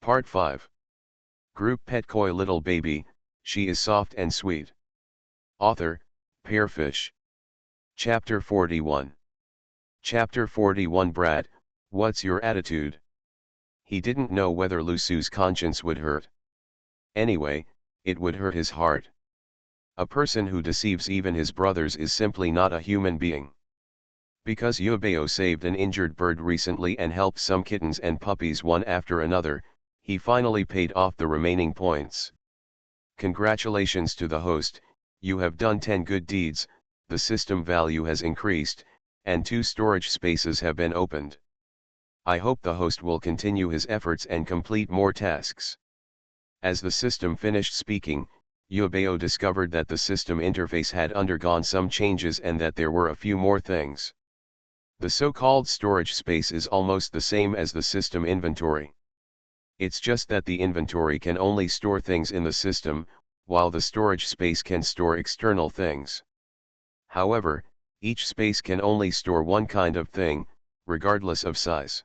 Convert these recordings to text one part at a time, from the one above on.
Part 5. Group Pet Koi Little Baby, She is Soft and Sweet. Author, Pearfish. Chapter 41. Chapter 41. Brad, what's your attitude? He didn't know whether Lusu's conscience would hurt. Anyway, it would hurt his heart. A person who deceives even his brothers is simply not a human being. Because Yubeo saved an injured bird recently and helped some kittens and puppies one after another, he finally paid off the remaining points. Congratulations to the host, you have done 10 good deeds, the system value has increased, and 2 storage spaces have been opened. I hope the host will continue his efforts and complete more tasks. As the system finished speaking, Yubeo discovered that the system interface had undergone some changes and that there were a few more things. The so-called storage space is almost the same as the system inventory. It's just that the inventory can only store things in the system, while the storage space can store external things. However, each space can only store one kind of thing, regardless of size.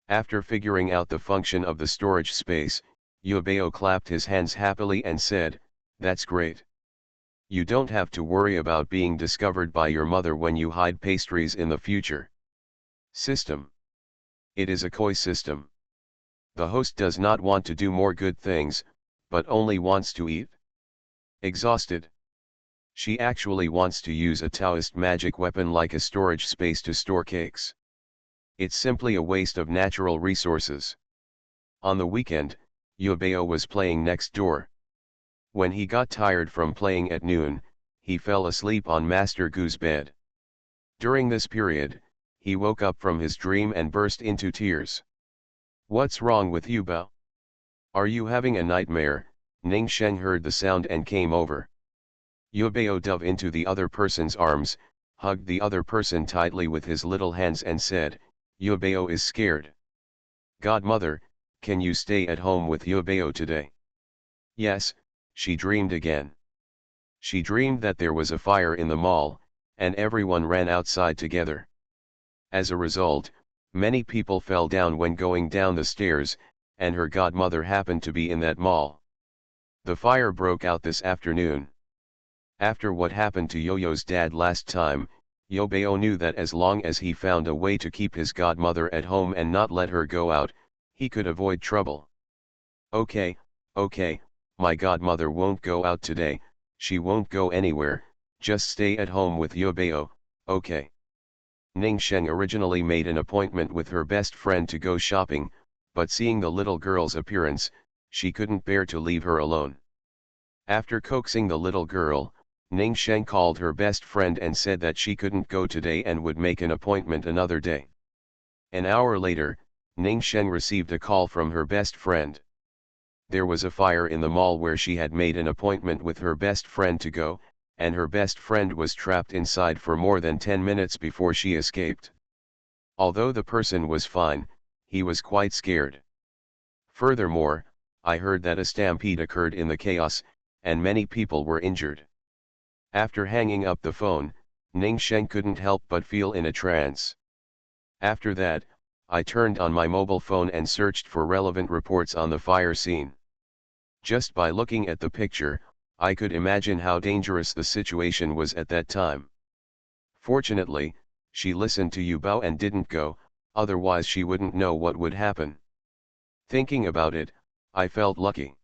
After figuring out the function of the storage space, Yubeo clapped his hands happily and said, "That's great. You don't have to worry about being discovered by your mother when you hide pastries in the future." System. It is a koi system. The host does not want to do more good things, but only wants to eat. Exhausted. She actually wants to use a Taoist magic weapon like a storage space to store cakes. It's simply a waste of natural resources. On the weekend, Yubeo was playing next door. When he got tired from playing at noon, he fell asleep on Master Gu's bed. During this period, he woke up from his dream and burst into tears. "What's wrong with you, Bao? Are you having a nightmare?" Ning Sheng heard the sound and came over. Yubeo dove into the other person's arms, hugged the other person tightly with his little hands and said, "Yubeo is scared. Godmother, can you stay at home with Yubeo today?" Yes, she dreamed again. She dreamed that there was a fire in the mall, and everyone ran outside together. As a result, many people fell down when going down the stairs, and her godmother happened to be in that mall. The fire broke out this afternoon. After what happened to Yo-Yo's dad last time, Yubeo knew that as long as he found a way to keep his godmother at home and not let her go out, he could avoid trouble. Okay, my godmother won't go out today, she won't go anywhere, just stay at home with Yubeo, okay." Ning Sheng originally made an appointment with her best friend to go shopping, but seeing the little girl's appearance, she couldn't bear to leave her alone. After coaxing the little girl, Ning Sheng called her best friend and said that she couldn't go today and would make an appointment another day. An hour later, Ning Sheng received a call from her best friend. There was a fire in the mall where she had made an appointment with her best friend to go, and her best friend was trapped inside for more than 10 minutes before she escaped. Although the person was fine, he was quite scared. Furthermore, I heard that a stampede occurred in the chaos, and many people were injured. After hanging up the phone, Ning Sheng couldn't help but feel in a trance. After that, I turned on my mobile phone and searched for relevant reports on the fire scene. Just by looking at the picture, I could imagine how dangerous the situation was at that time. Fortunately, she listened to Yubao and didn't go, otherwise she wouldn't know what would happen. Thinking about it, I felt lucky.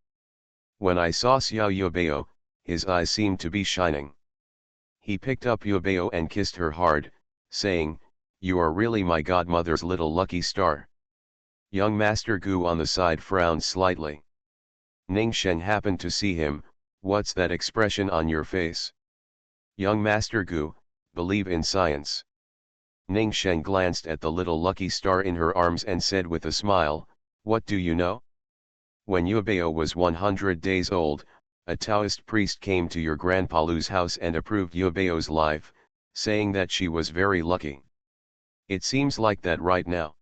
When I saw Xiao Yubeo, his eyes seemed to be shining. He picked up Yubeo and kissed her hard, saying, "You are really my godmother's little lucky star." Young Master Gu on the side frowned slightly. Ning Sheng happened to see him. "What's that expression on your face?" "Young Master Gu, believe in science." Ning Sheng glanced at the little lucky star in her arms and said with a smile, "What do you know? When Yubeo was 100 days old, a Taoist priest came to your Grandpa Lu's house and approved Yubeo's life, saying that she was very lucky. It seems like that right now.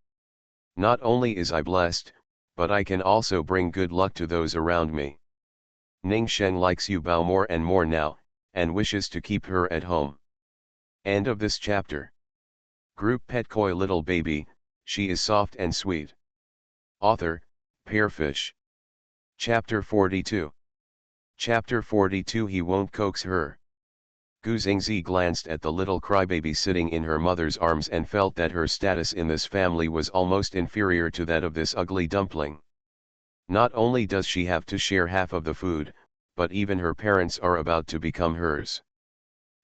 Not only is I blessed, but I can also bring good luck to those around me." Ning Sheng likes Yubao more and more now, and wishes to keep her at home. End of this chapter. Group Pet Koi Little Baby, She is Soft and Sweet. Author, Pearfish. Chapter 42. Chapter 42. He won't coax her. Gu Xingzi glanced at the little crybaby sitting in her mother's arms and felt that her status in this family was almost inferior to that of this ugly dumpling. Not only does she have to share half of the food, but even her parents are about to become hers.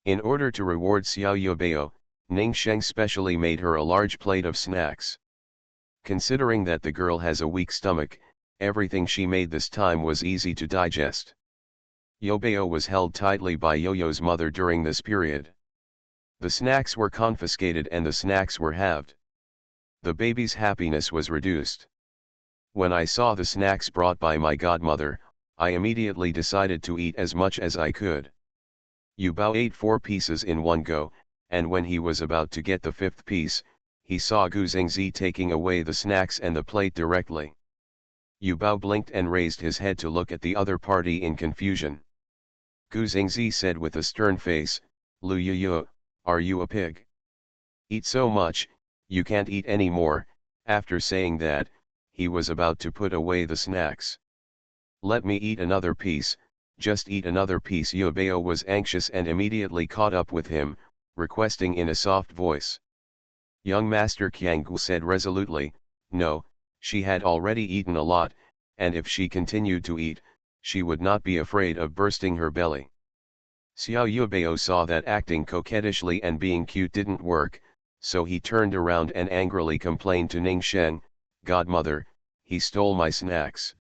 In order to reward Xiao Yubao, Ning Sheng specially made her a large plate of snacks. Considering that the girl has a weak stomach, everything she made this time was easy to digest. Yubao was held tightly by Yo-Yo's mother during this period. The snacks were confiscated and the snacks were halved. The baby's happiness was reduced. When I saw the snacks brought by my godmother, I immediately decided to eat as much as I could. Yubao ate 4 pieces in one go, and when he was about to get the 5th piece, he saw Gu Xingzi taking away the snacks and the plate directly. Yubao blinked and raised his head to look at the other party in confusion. Gu Xingzi said with a stern face, "Lu Yu, are you a pig? Eat so much, you can't eat any more." After saying that, he was about to put away the snacks. "Let me eat another piece, just eat another piece." Yubao was anxious and immediately caught up with him, requesting in a soft voice. Young Master Qianggu said resolutely, "No, she had already eaten a lot, and if she continued to eat, she would not be afraid of bursting her belly." Xiao Yubao saw that acting coquettishly and being cute didn't work, so he turned around and angrily complained to Ning Sheng, "Godmother, he stole my snacks."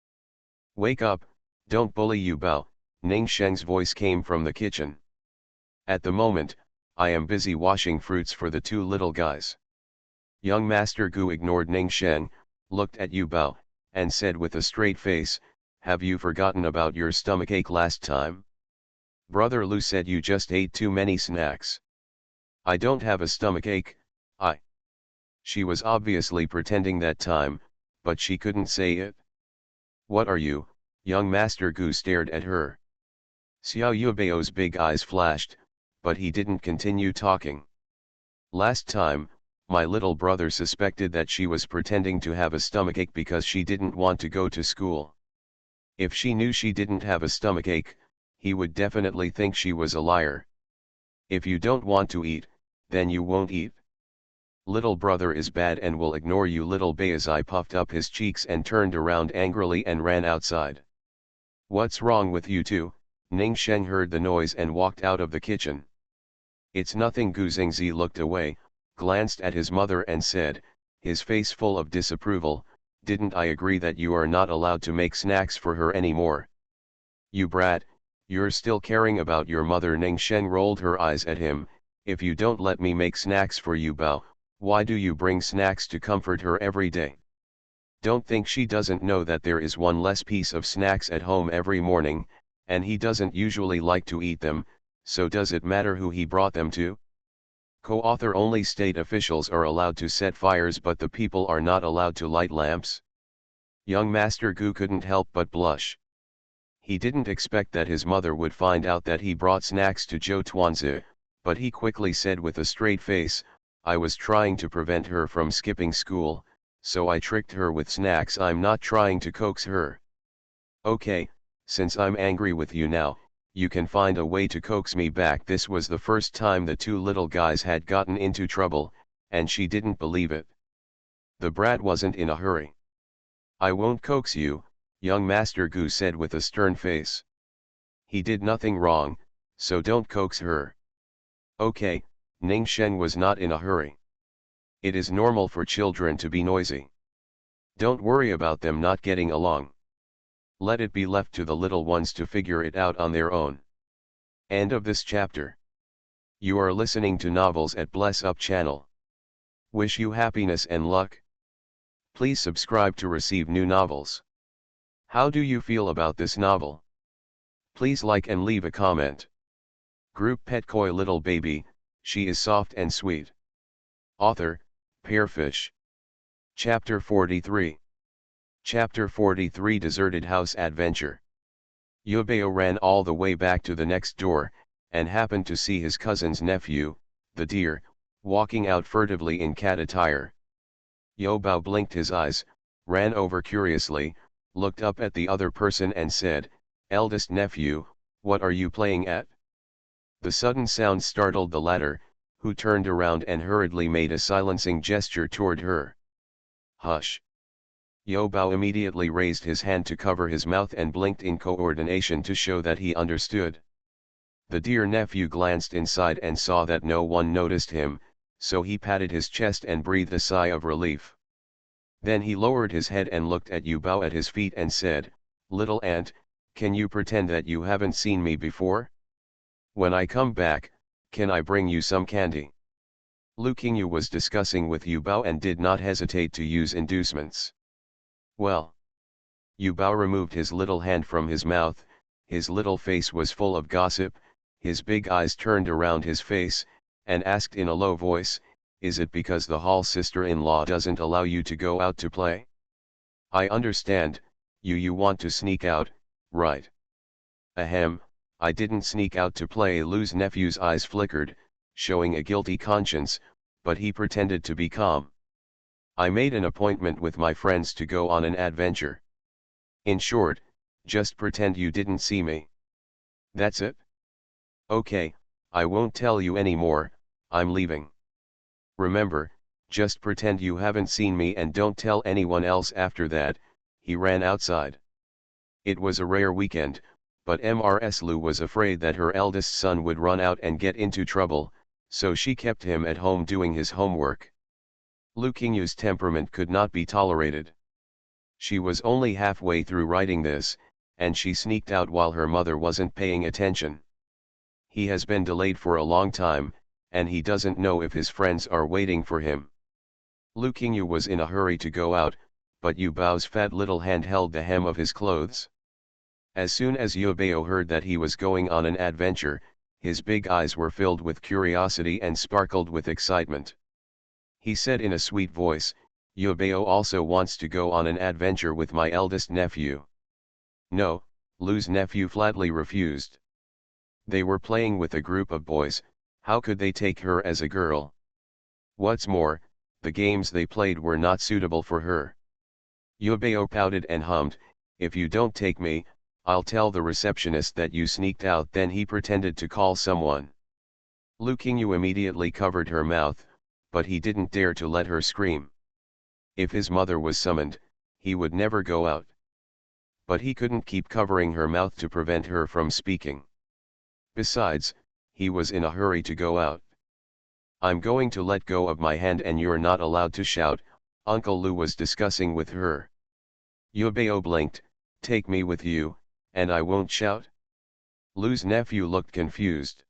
"Wake up, don't bully Yubao," Ning Sheng's voice came from the kitchen. "At the moment, I am busy washing fruits for the 2 little guys." Young Master Gu ignored Ning Sheng, looked at Yubao, and said with a straight face, "Have you forgotten about your stomachache last time? Brother Lu said you just ate too many snacks." "I don't have a stomachache, I..." She was obviously pretending that time, but she couldn't say it. "What are you?" Young Master Gu stared at her. Xiao Yubao's big eyes flashed, but he didn't continue talking. "Last time, my little brother suspected that she was pretending to have a stomachache because she didn't want to go to school. If she knew she didn't have a stomachache, he would definitely think she was a liar. If you don't want to eat, then you won't eat. Little brother is bad and will ignore you." Little Baizai puffed up his cheeks and turned around angrily and ran outside. "What's wrong with you two?" Ning Sheng heard the noise and walked out of the kitchen. "It's nothing." Gu Xingzi looked away, glanced at his mother and said, his face full of disapproval, "Didn't I agree that you are not allowed to make snacks for her anymore? You brat, you're still caring about your mother." Ning Sheng rolled her eyes at him. "If you don't let me make snacks for you, Bao, why do you bring snacks to comfort her every day? Don't think she doesn't know that there is one less piece of snacks at home every morning, and he doesn't usually like to eat them, so does it matter who he brought them to?" Co-author: only state officials are allowed to set fires, but the people are not allowed to light lamps. Young Master Gu couldn't help but blush. He didn't expect that his mother would find out that he brought snacks to Zhou Tuanzi, but he quickly said with a straight face, "I was trying to prevent her from skipping school, so I tricked her with snacks. I'm not trying to coax her. Okay, since I'm angry with you now, you can find a way to coax me back." This was the first time the 2 little guys had gotten into trouble, and she didn't believe it. The brat wasn't in a hurry. "I won't coax you," young Master Gu said with a stern face. "He did nothing wrong, so don't coax her." "Okay." Ning Sheng was not in a hurry. "It is normal for children to be noisy. Don't worry about them not getting along. Let it be left to the little ones to figure it out on their own." End of this chapter. You are listening to Novels at Bless Up channel. Wish you happiness and luck. Please subscribe to receive new novels. How do you feel about this novel? Please like and leave a comment. Group Pet Koi Little Baby, she is soft and sweet. Author, Pearfish. Chapter 43. Chapter 43. Deserted House Adventure. Yubao ran all the way back to the next door, and happened to see his cousin's nephew, the deer, walking out furtively in cat attire. Yubao blinked his eyes, ran over curiously, looked up at the other person and said, "Eldest nephew, what are you playing at?" The sudden sound startled the latter, who turned around and hurriedly made a silencing gesture toward her. "Hush!" Yobao immediately raised his hand to cover his mouth and blinked in coordination to show that he understood. The dear nephew glanced inside and saw that no one noticed him, so he patted his chest and breathed a sigh of relief. Then he lowered his head and looked at Yubao at his feet and said, "Little ant, can you pretend that you haven't seen me before? When I come back, can I bring you some candy?" Lu Qingyu was discussing with Yubao and did not hesitate to use inducements. "Well." Yubao removed his little hand from his mouth, his little face was full of gossip, his big eyes turned around his face, and asked in a low voice, "Is it because the hall sister-in-law doesn't allow you to go out to play? I understand, you want to sneak out, right?" "Ahem, I didn't sneak out to play." Lu's nephew's eyes flickered, showing a guilty conscience, but he pretended to be calm. "I made an appointment with my friends to go on an adventure. In short, just pretend you didn't see me. That's it? Okay, I won't tell you anymore, I'm leaving. Remember, just pretend you haven't seen me and don't tell anyone else." After that, he ran outside. It was a rare weekend, but Mrs. Lu was afraid that her eldest son would run out and get into trouble, so she kept him at home doing his homework. Lu Qingyu's temperament could not be tolerated. She was only halfway through writing this, and she sneaked out while her mother wasn't paying attention. He has been delayed for a long time, and he doesn't know if his friends are waiting for him. Lu Qingyu was in a hurry to go out, but Yu Bao's fat little hand held the hem of his clothes. As soon as Yu Bao heard that he was going on an adventure, his big eyes were filled with curiosity and sparkled with excitement. He said in a sweet voice, "Yu Bao also wants to go on an adventure with my eldest nephew." "No," Lu's nephew flatly refused. They were playing with a group of boys, how could they take her as a girl? What's more, the games they played were not suitable for her. Yu Bao pouted and hummed, "If you don't take me, I'll tell the receptionist that you sneaked out." Then he pretended to call someone. Lu Qingyu immediately covered her mouth, but he didn't dare to let her scream. If his mother was summoned, he would never go out. But he couldn't keep covering her mouth to prevent her from speaking. Besides, he was in a hurry to go out. "I'm going to let go of my hand and you're not allowed to shout," Uncle Lu was discussing with her. Yu Bao blinked, "Take me with you, and I won't shout?" Lu's nephew looked confused.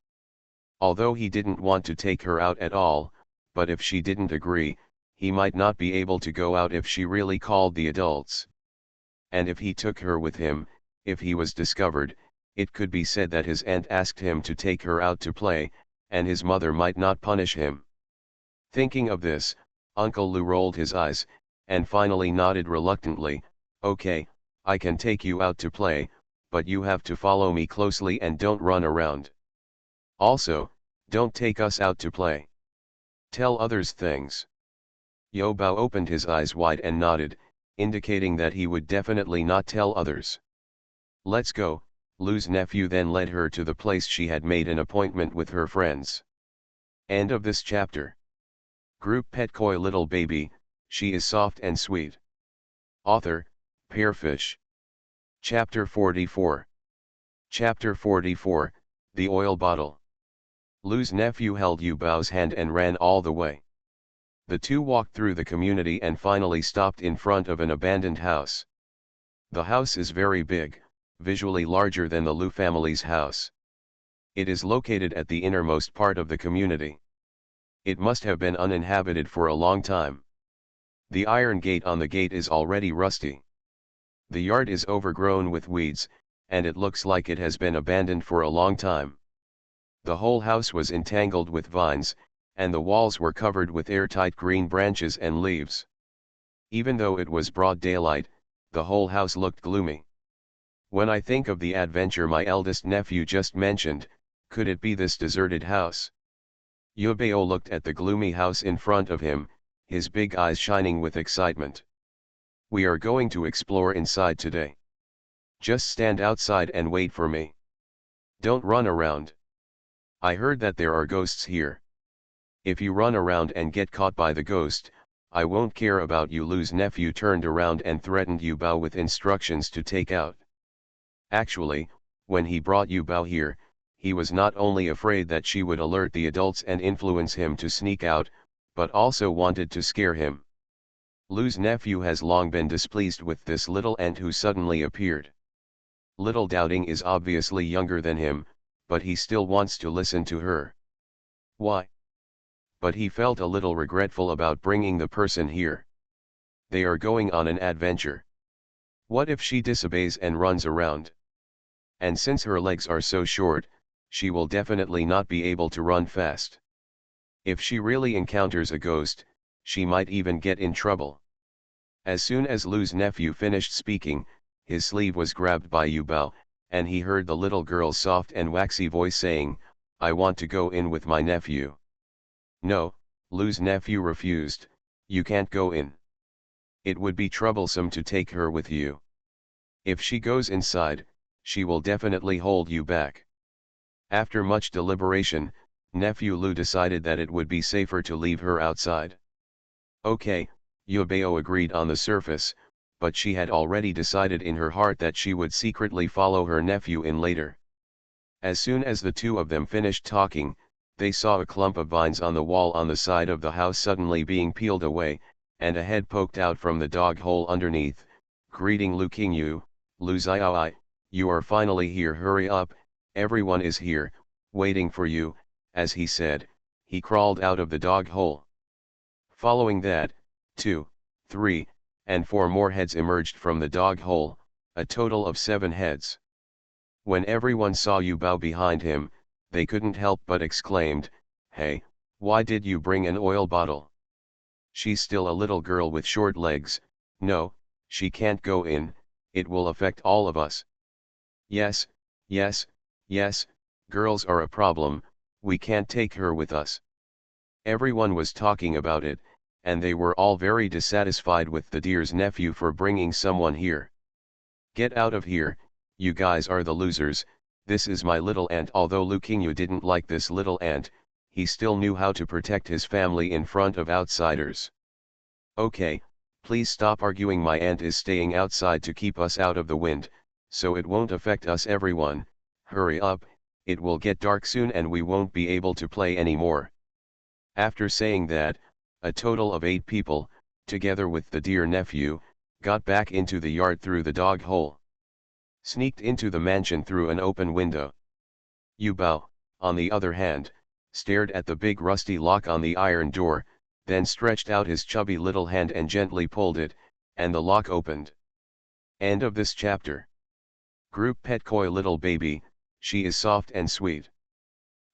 Although he didn't want to take her out at all, but if she didn't agree, he might not be able to go out if she really called the adults. And if he took her with him, if he was discovered, it could be said that his aunt asked him to take her out to play, and his mother might not punish him. Thinking of this, Uncle Lu rolled his eyes, and finally nodded reluctantly, "Okay, I can take you out to play, but you have to follow me closely and don't run around. Also, don't take us out to play. Tell others things." Yu Bao opened his eyes wide and nodded, indicating that he would definitely not tell others. "Let's go." Lu's nephew then led her to the place she had made an appointment with her friends. End of this chapter. Group Pet Koi Little Baby, she is soft and sweet. Author, Pearfish. Chapter 44. Chapter 44, The Oil Bottle. Lu's nephew held Yu Bao's hand and ran all the way. The two walked through the community and finally stopped in front of an abandoned house. The house is very big, visually larger than the Lu family's house. It is located at the innermost part of the community. It must have been uninhabited for a long time. The iron gate on the gate is already rusty. The yard is overgrown with weeds, and it looks like it has been abandoned for a long time. The whole house was entangled with vines, and the walls were covered with airtight green branches and leaves. Even though it was broad daylight, the whole house looked gloomy. When I think of the adventure my eldest nephew just mentioned, could it be this deserted house? Yu Bao looked at the gloomy house in front of him, his big eyes shining with excitement. We are going to explore inside today. Just stand outside and wait for me. Don't run around. I heard that there are ghosts here. If you run around and get caught by the ghost, I won't care about you. Lou's nephew turned around and threatened Yu Bao with instructions to take out. Actually, when he brought Yu Bao here, he was not only afraid that she would alert the adults and influence him to sneak out, but also wanted to scare him. Lou's nephew has long been displeased with this little ant who suddenly appeared. Little Doubting is obviously younger than him, but he still wants to listen to her. Why? But he felt a little regretful about bringing the person here. They are going on an adventure. What if she disobeys and runs around? And since her legs are so short, she will definitely not be able to run fast. If she really encounters a ghost, she might even get in trouble. As soon as Lou's nephew finished speaking, his sleeve was grabbed by Yu Bao, and he heard the little girl's soft and waxy voice saying, "I want to go in with my nephew." No, Lou's nephew refused. "You can't go in. It would be troublesome to take her with you. If she goes inside, she will definitely hold you back." After much deliberation, nephew Lou decided that it would be safer to leave her outside. Okay, Yu Bao agreed on the surface, but she had already decided in her heart that she would secretly follow her nephew in later. As soon as the two of them finished talking, they saw a clump of vines on the wall on the side of the house suddenly being peeled away, and a head poked out from the dog hole underneath. "Greeting Lu Qingyu, Lu Xiaoi, you are finally here. Hurry up, everyone is here, waiting for you." As he said, he crawled out of the dog hole. Following that, 2, 3, and 4 more heads emerged from the dog hole, a total of 7 heads. When everyone saw Yu Bao behind him, they couldn't help but exclaimed, "Hey, why did you bring an oil bottle? She's still a little girl with short legs. No, she can't go in, it will affect all of us." Yes, yes, yes, girls are a problem, we can't take her with us." Everyone was talking about it, and they were all very dissatisfied with the deer's nephew for bringing someone here. "Get out of here, you guys are the losers, this is my little ant." Although Lu Qingyu didn't like this little ant, he still knew how to protect his family in front of outsiders. "Okay, please stop arguing. My ant is staying outside to keep us out of the wind, so it won't affect us. Everyone, hurry up, it will get dark soon and we won't be able to play anymore." After saying that, a total of 8 people, together with the dear nephew, got back into the yard through the dog hole. Sneaked into the mansion through an open window. Yu Bao, on the other hand, stared at the big rusty lock on the iron door, then stretched out his chubby little hand and gently pulled it, and the lock opened. End of this chapter. Group Pet Koi Little Baby, she is soft and sweet.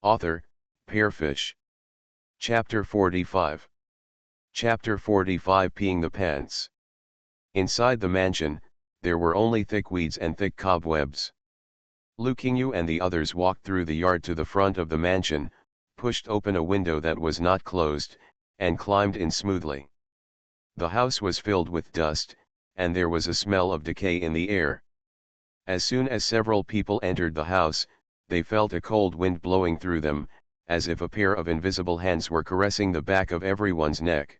Author, Pearfish. Chapter 45. Chapter 45. Peeing the Pants. Inside the mansion, there were only thick weeds and thick cobwebs. Lu Qingyu and the others walked through the yard to the front of the mansion, pushed open a window that was not closed, and climbed in smoothly. The house was filled with dust, and there was a smell of decay in the air. As soon as several people entered the house, they felt a cold wind blowing through them, as if a pair of invisible hands were caressing the back of everyone's neck.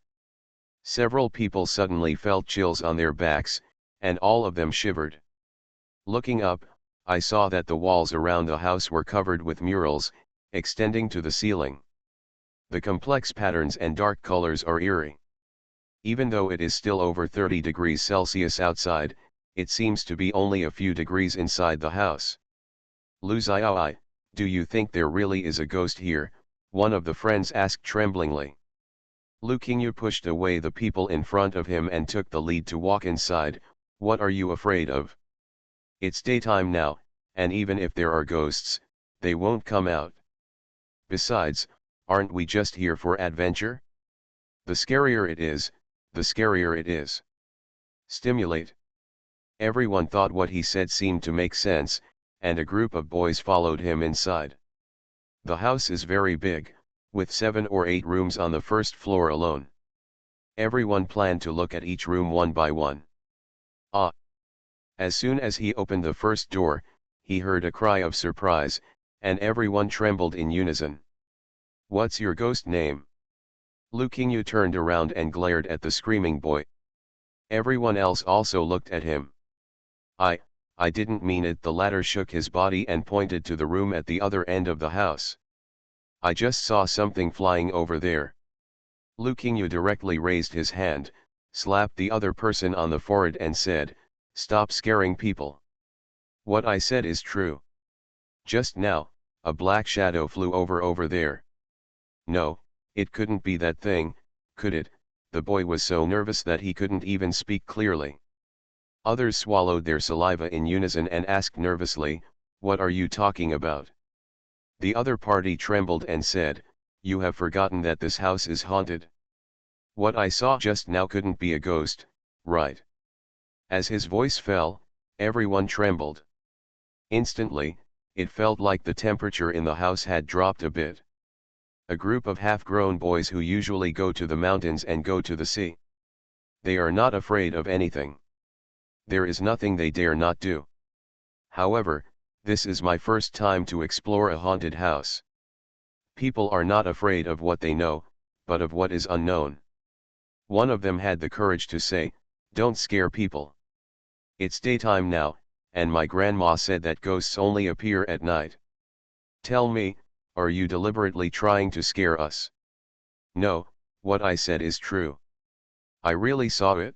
Several people suddenly felt chills on their backs, and all of them shivered. Looking up, I saw that the walls around the house were covered with murals, extending to the ceiling. The complex patterns and dark colors are eerie. Even though it is still over 30 degrees Celsius outside, it seems to be only a few degrees inside the house. "Lu Xiaoi, do you think there really is a ghost here?" one of the friends asked tremblingly. Lu Qingyu pushed away the people in front of him and took the lead to walk inside. "What are you afraid of? It's daytime now, and even if there are ghosts, they won't come out. Besides, aren't we just here for adventure? The scarier it is, the scarier it is. Stimulate." Everyone thought what he said seemed to make sense, and a group of boys followed him inside. The house is very big, with 7 or 8 rooms on the first floor alone. Everyone planned to look at each room one by one. Ah! As soon as he opened the first door, he heard a cry of surprise, and everyone trembled in unison. "What's your ghost name?" Lukinyu turned around and glared at the screaming boy. Everyone else also looked at him. I didn't mean it." The latter shook his body and pointed to the room at the other end of the house. "I just saw something flying over there." Lukinyu directly raised his hand, slapped the other person on the forehead and said, "Stop scaring people. What I said is true. Just now, a black shadow flew over there. No, it couldn't be that thing, could it?" The boy was so nervous that he couldn't even speak clearly. Others swallowed their saliva in unison and asked nervously, "What are you talking about?" The other party trembled and said, "You have forgotten that this house is haunted. What I saw just now couldn't be a ghost, right?" As his voice fell, everyone trembled. Instantly, it felt like the temperature in the house had dropped a bit. A group of half-grown boys who usually go to the mountains and go to the sea. They are not afraid of anything. There is nothing they dare not do. However, this is my first time to explore a haunted house. People are not afraid of what they know, but of what is unknown. One of them had the courage to say, "Don't scare people. It's daytime now, and my grandma said that ghosts only appear at night. Tell me, are you deliberately trying to scare us?" "No, what I said is true. I really saw it.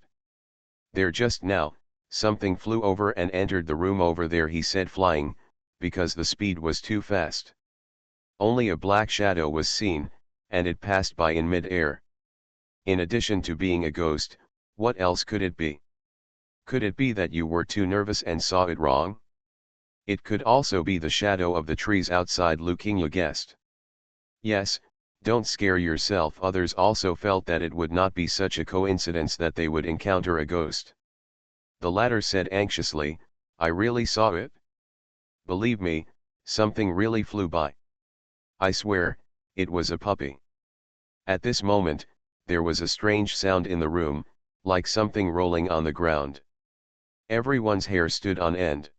There just now, something flew over and entered the room over there," he said, flying, because the speed was too fast. Only a black shadow was seen, and it passed by in mid-air. In addition to being a ghost, what else could it be? Could it be that you were too nervous and saw it wrong? It could also be the shadow of the trees outside, Lukinyu guessed. Yes, don't scare yourself. Others also felt that it would not be such a coincidence that they would encounter a ghost. The latter said anxiously, "I really saw it. Believe me, something really flew by. I swear, it was a puppy." At this moment, there was a strange sound in the room, like something rolling on the ground. Everyone's hair stood on end.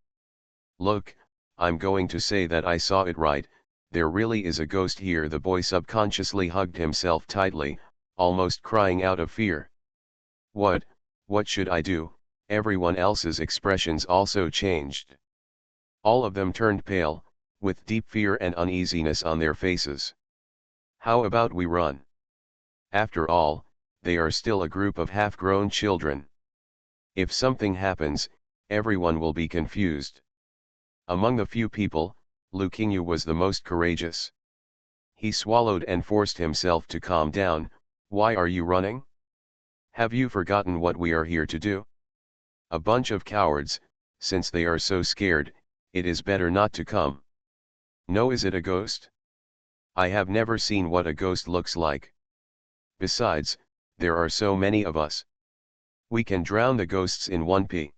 "Look, I'm going to say that I saw it right, there really is a ghost here." The boy subconsciously hugged himself tightly, almost crying out of fear. What should I do?" Everyone else's expressions also changed. All of them turned pale, with deep fear and uneasiness on their faces. "How about we run? After all, they are still a group of half-grown children. If something happens, everyone will be confused." Among the few people, Lukinyu was the most courageous. He swallowed and forced himself to calm down. "Why are you running? Have you forgotten what we are here to do? A bunch of cowards. Since they are so scared, it is better not to come." "No, is it a ghost? I have never seen what a ghost looks like. Besides, there are so many of us. We can drown the ghosts in one pee."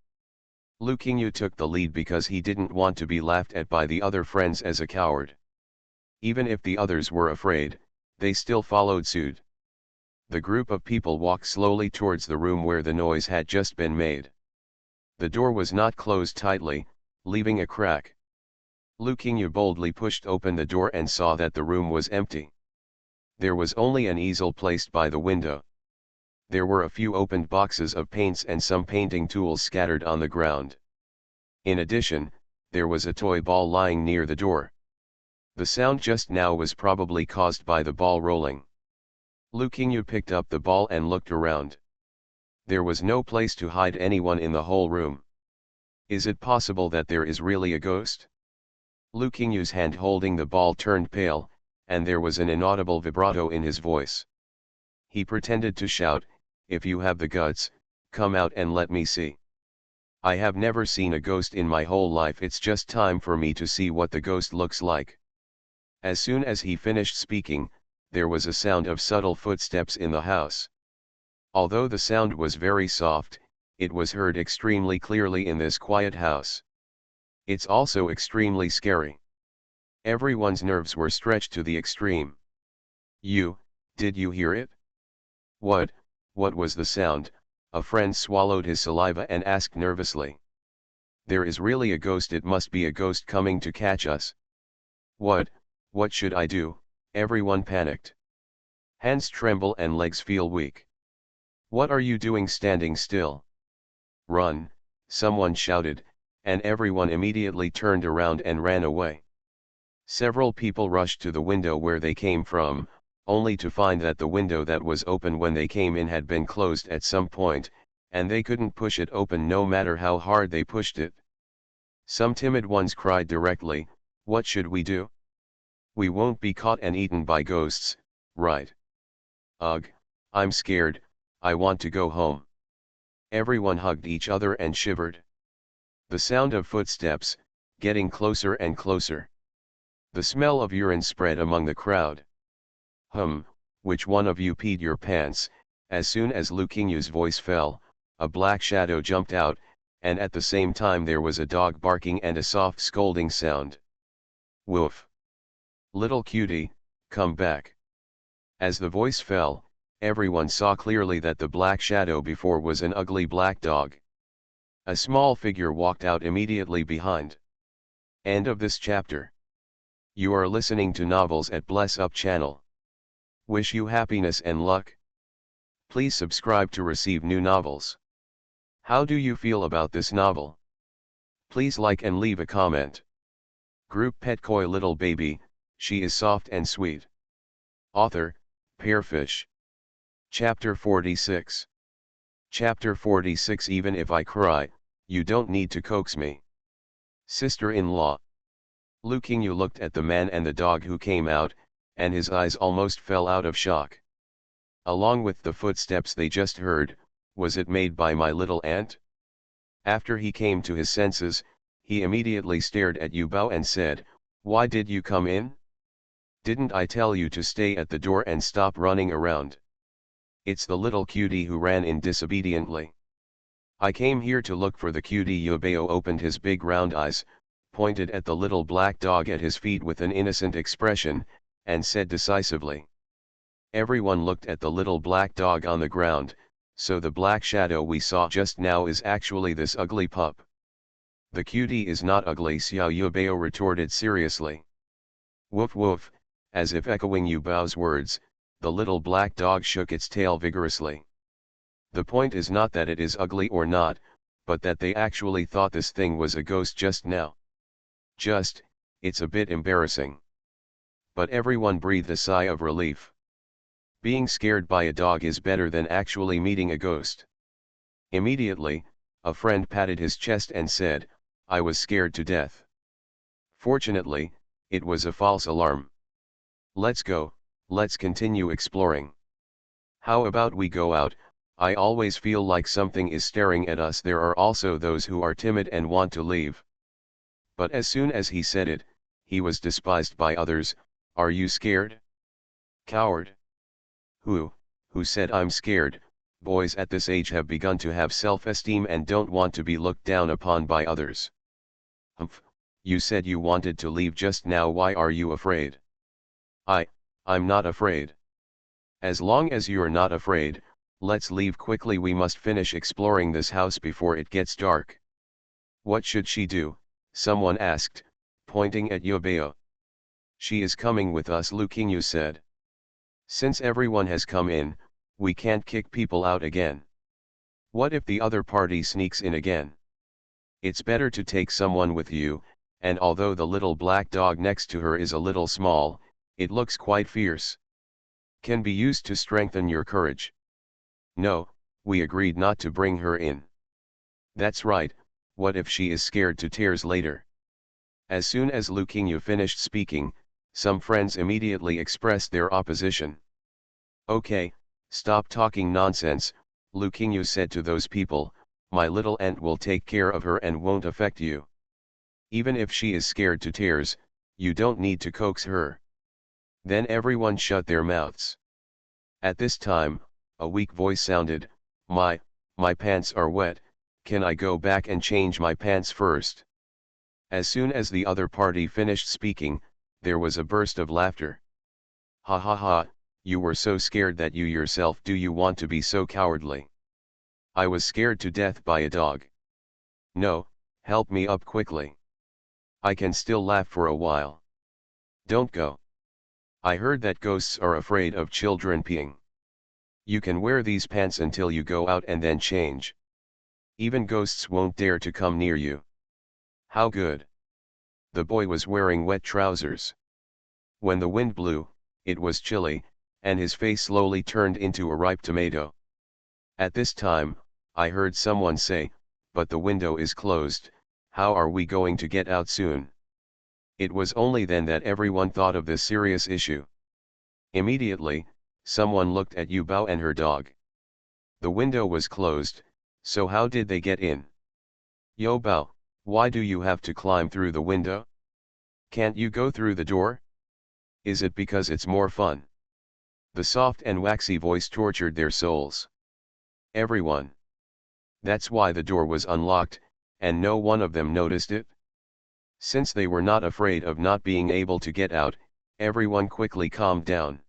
Lukinyu took the lead because he didn't want to be laughed at by the other friends as a coward. Even if the others were afraid, they still followed suit. The group of people walked slowly towards the room where the noise had just been made. The door was not closed tightly, leaving a crack. Lukinyu boldly pushed open the door and saw that the room was empty. There was only an easel placed by the window. There were a few opened boxes of paints and some painting tools scattered on the ground. In addition, there was a toy ball lying near the door. The sound just now was probably caused by the ball rolling. Lukinyu picked up the ball and looked around. There was no place to hide anyone in the whole room. Is it possible that there is really a ghost? Lukinyu's hand holding the ball turned pale, and there was an inaudible vibrato in his voice. He pretended to shout, "If you have the guts, come out and let me see. I have never seen a ghost in my whole life. It's just time for me to see what the ghost looks like." As soon as he finished speaking, there was a sound of subtle footsteps in the house. Although the sound was very soft, it was heard extremely clearly in this quiet house. It's also extremely scary. Everyone's nerves were stretched to the extreme. Did you hear it? What was the sound?" A friend swallowed his saliva and asked nervously. There is really a ghost, it must be a ghost coming to catch us. What should I do? Everyone panicked. Hands tremble and legs feel weak. What are you doing standing still? Run, someone shouted, and everyone immediately turned around and ran away. Several people rushed to the window where they came from, only to find that the window that was open when they came in had been closed at some point, and they couldn't push it open no matter how hard they pushed it. Some timid ones cried directly, "What should we do? We won't be caught and eaten by ghosts, right? Ugh, I'm scared, I want to go home." Everyone hugged each other and shivered. The sound of footsteps, getting closer and closer. The smell of urine spread among the crowd. Which one of you peed your pants? As soon as Luquinho's voice fell, a black shadow jumped out, and at the same time there was a dog barking and a soft scolding sound. Woof! Little cutie, come back. As the voice fell, everyone saw clearly that the black shadow before was an ugly black dog. A small figure walked out immediately behind. End of this chapter. You are listening to Novels at Bless Up channel. Wish you happiness and luck. Please subscribe to receive new novels. How do you feel about this novel? Please like and leave a comment. Group Pet Koi Little Baby, she is soft and sweet. Author, Pearfish. Chapter 46. Chapter 46. Even if I cry, you don't need to coax me. Sister-in-law. Luquinho looked at the man and the dog who came out, and his eyes almost fell out of shock. Along with the footsteps they just heard, was it made by my little aunt? After he came to his senses, he immediately stared at Yubao and said, "Why did you come in? Didn't I tell you to stay at the door and stop running around?" It's the little cutie who ran in disobediently. I came here to look for the cutie. Yubao opened his big round eyes, pointed at the little black dog at his feet with an innocent expression, and said decisively. Everyone looked at the little black dog on the ground, so the black shadow we saw just now is actually this ugly pup. The cutie is not ugly, Xiao Yubao retorted seriously. Woof woof, as if echoing Yubao's words, the little black dog shook its tail vigorously. The point is not that it is ugly or not, but that they actually thought this thing was a ghost just now. It's a bit embarrassing. But everyone breathed a sigh of relief. Being scared by a dog is better than actually meeting a ghost. Immediately, a friend patted his chest and said, "I was scared to death." Fortunately, it was a false alarm. Let's go, let's continue exploring. How about we go out? I always feel like something is staring at us. There are also those who are timid and want to leave. But as soon as he said it, he was despised by others. Are you scared? Coward. Who said I'm scared? Boys at this age have begun to have self-esteem and don't want to be looked down upon by others. Humph, you said you wanted to leave just now. Why are you afraid? I'm not afraid. As long as you're not afraid, let's leave quickly. We must finish exploring this house before it gets dark. What should she do? Someone asked, pointing at Yubao. She is coming with us, Luquinho said. Since everyone has come in, we can't kick people out again. What if the other party sneaks in again? It's better to take someone with you, and although the little black dog next to her is a little small, it looks quite fierce. Can be used to strengthen your courage. No, we agreed not to bring her in. That's right, what if she is scared to tears later? As soon as Luquinho finished speaking, some friends immediately expressed their opposition. Okay, stop talking nonsense, Luquinho said to those people, my little aunt will take care of her and won't affect you. Even if she is scared to tears, you don't need to coax her. Then everyone shut their mouths. At this time, a weak voice sounded, my pants are wet, can I go back and change my pants first? As soon as the other party finished speaking, there was a burst of laughter. Ha ha ha, you were so scared that you yourself do you want to be so cowardly? I was scared to death by a dog. No, help me up quickly. I can still laugh for a while. Don't go. I heard that ghosts are afraid of children peeing. You can wear these pants until you go out and then change. Even ghosts won't dare to come near you. How good. The boy was wearing wet trousers. When the wind blew, it was chilly, and his face slowly turned into a ripe tomato. At this time, I heard someone say, "But the window is closed, how are we going to get out soon?" It was only then that everyone thought of this serious issue. Immediately, someone looked at Yu Bao and her dog. The window was closed, so how did they get in? Yo Bao, why do you have to climb through the window? Can't you go through the door? Is it because it's more fun? The soft and waxy voice tortured their souls. Everyone. That's why the door was unlocked, and no one of them noticed it. Since they were not afraid of not being able to get out, everyone quickly calmed down.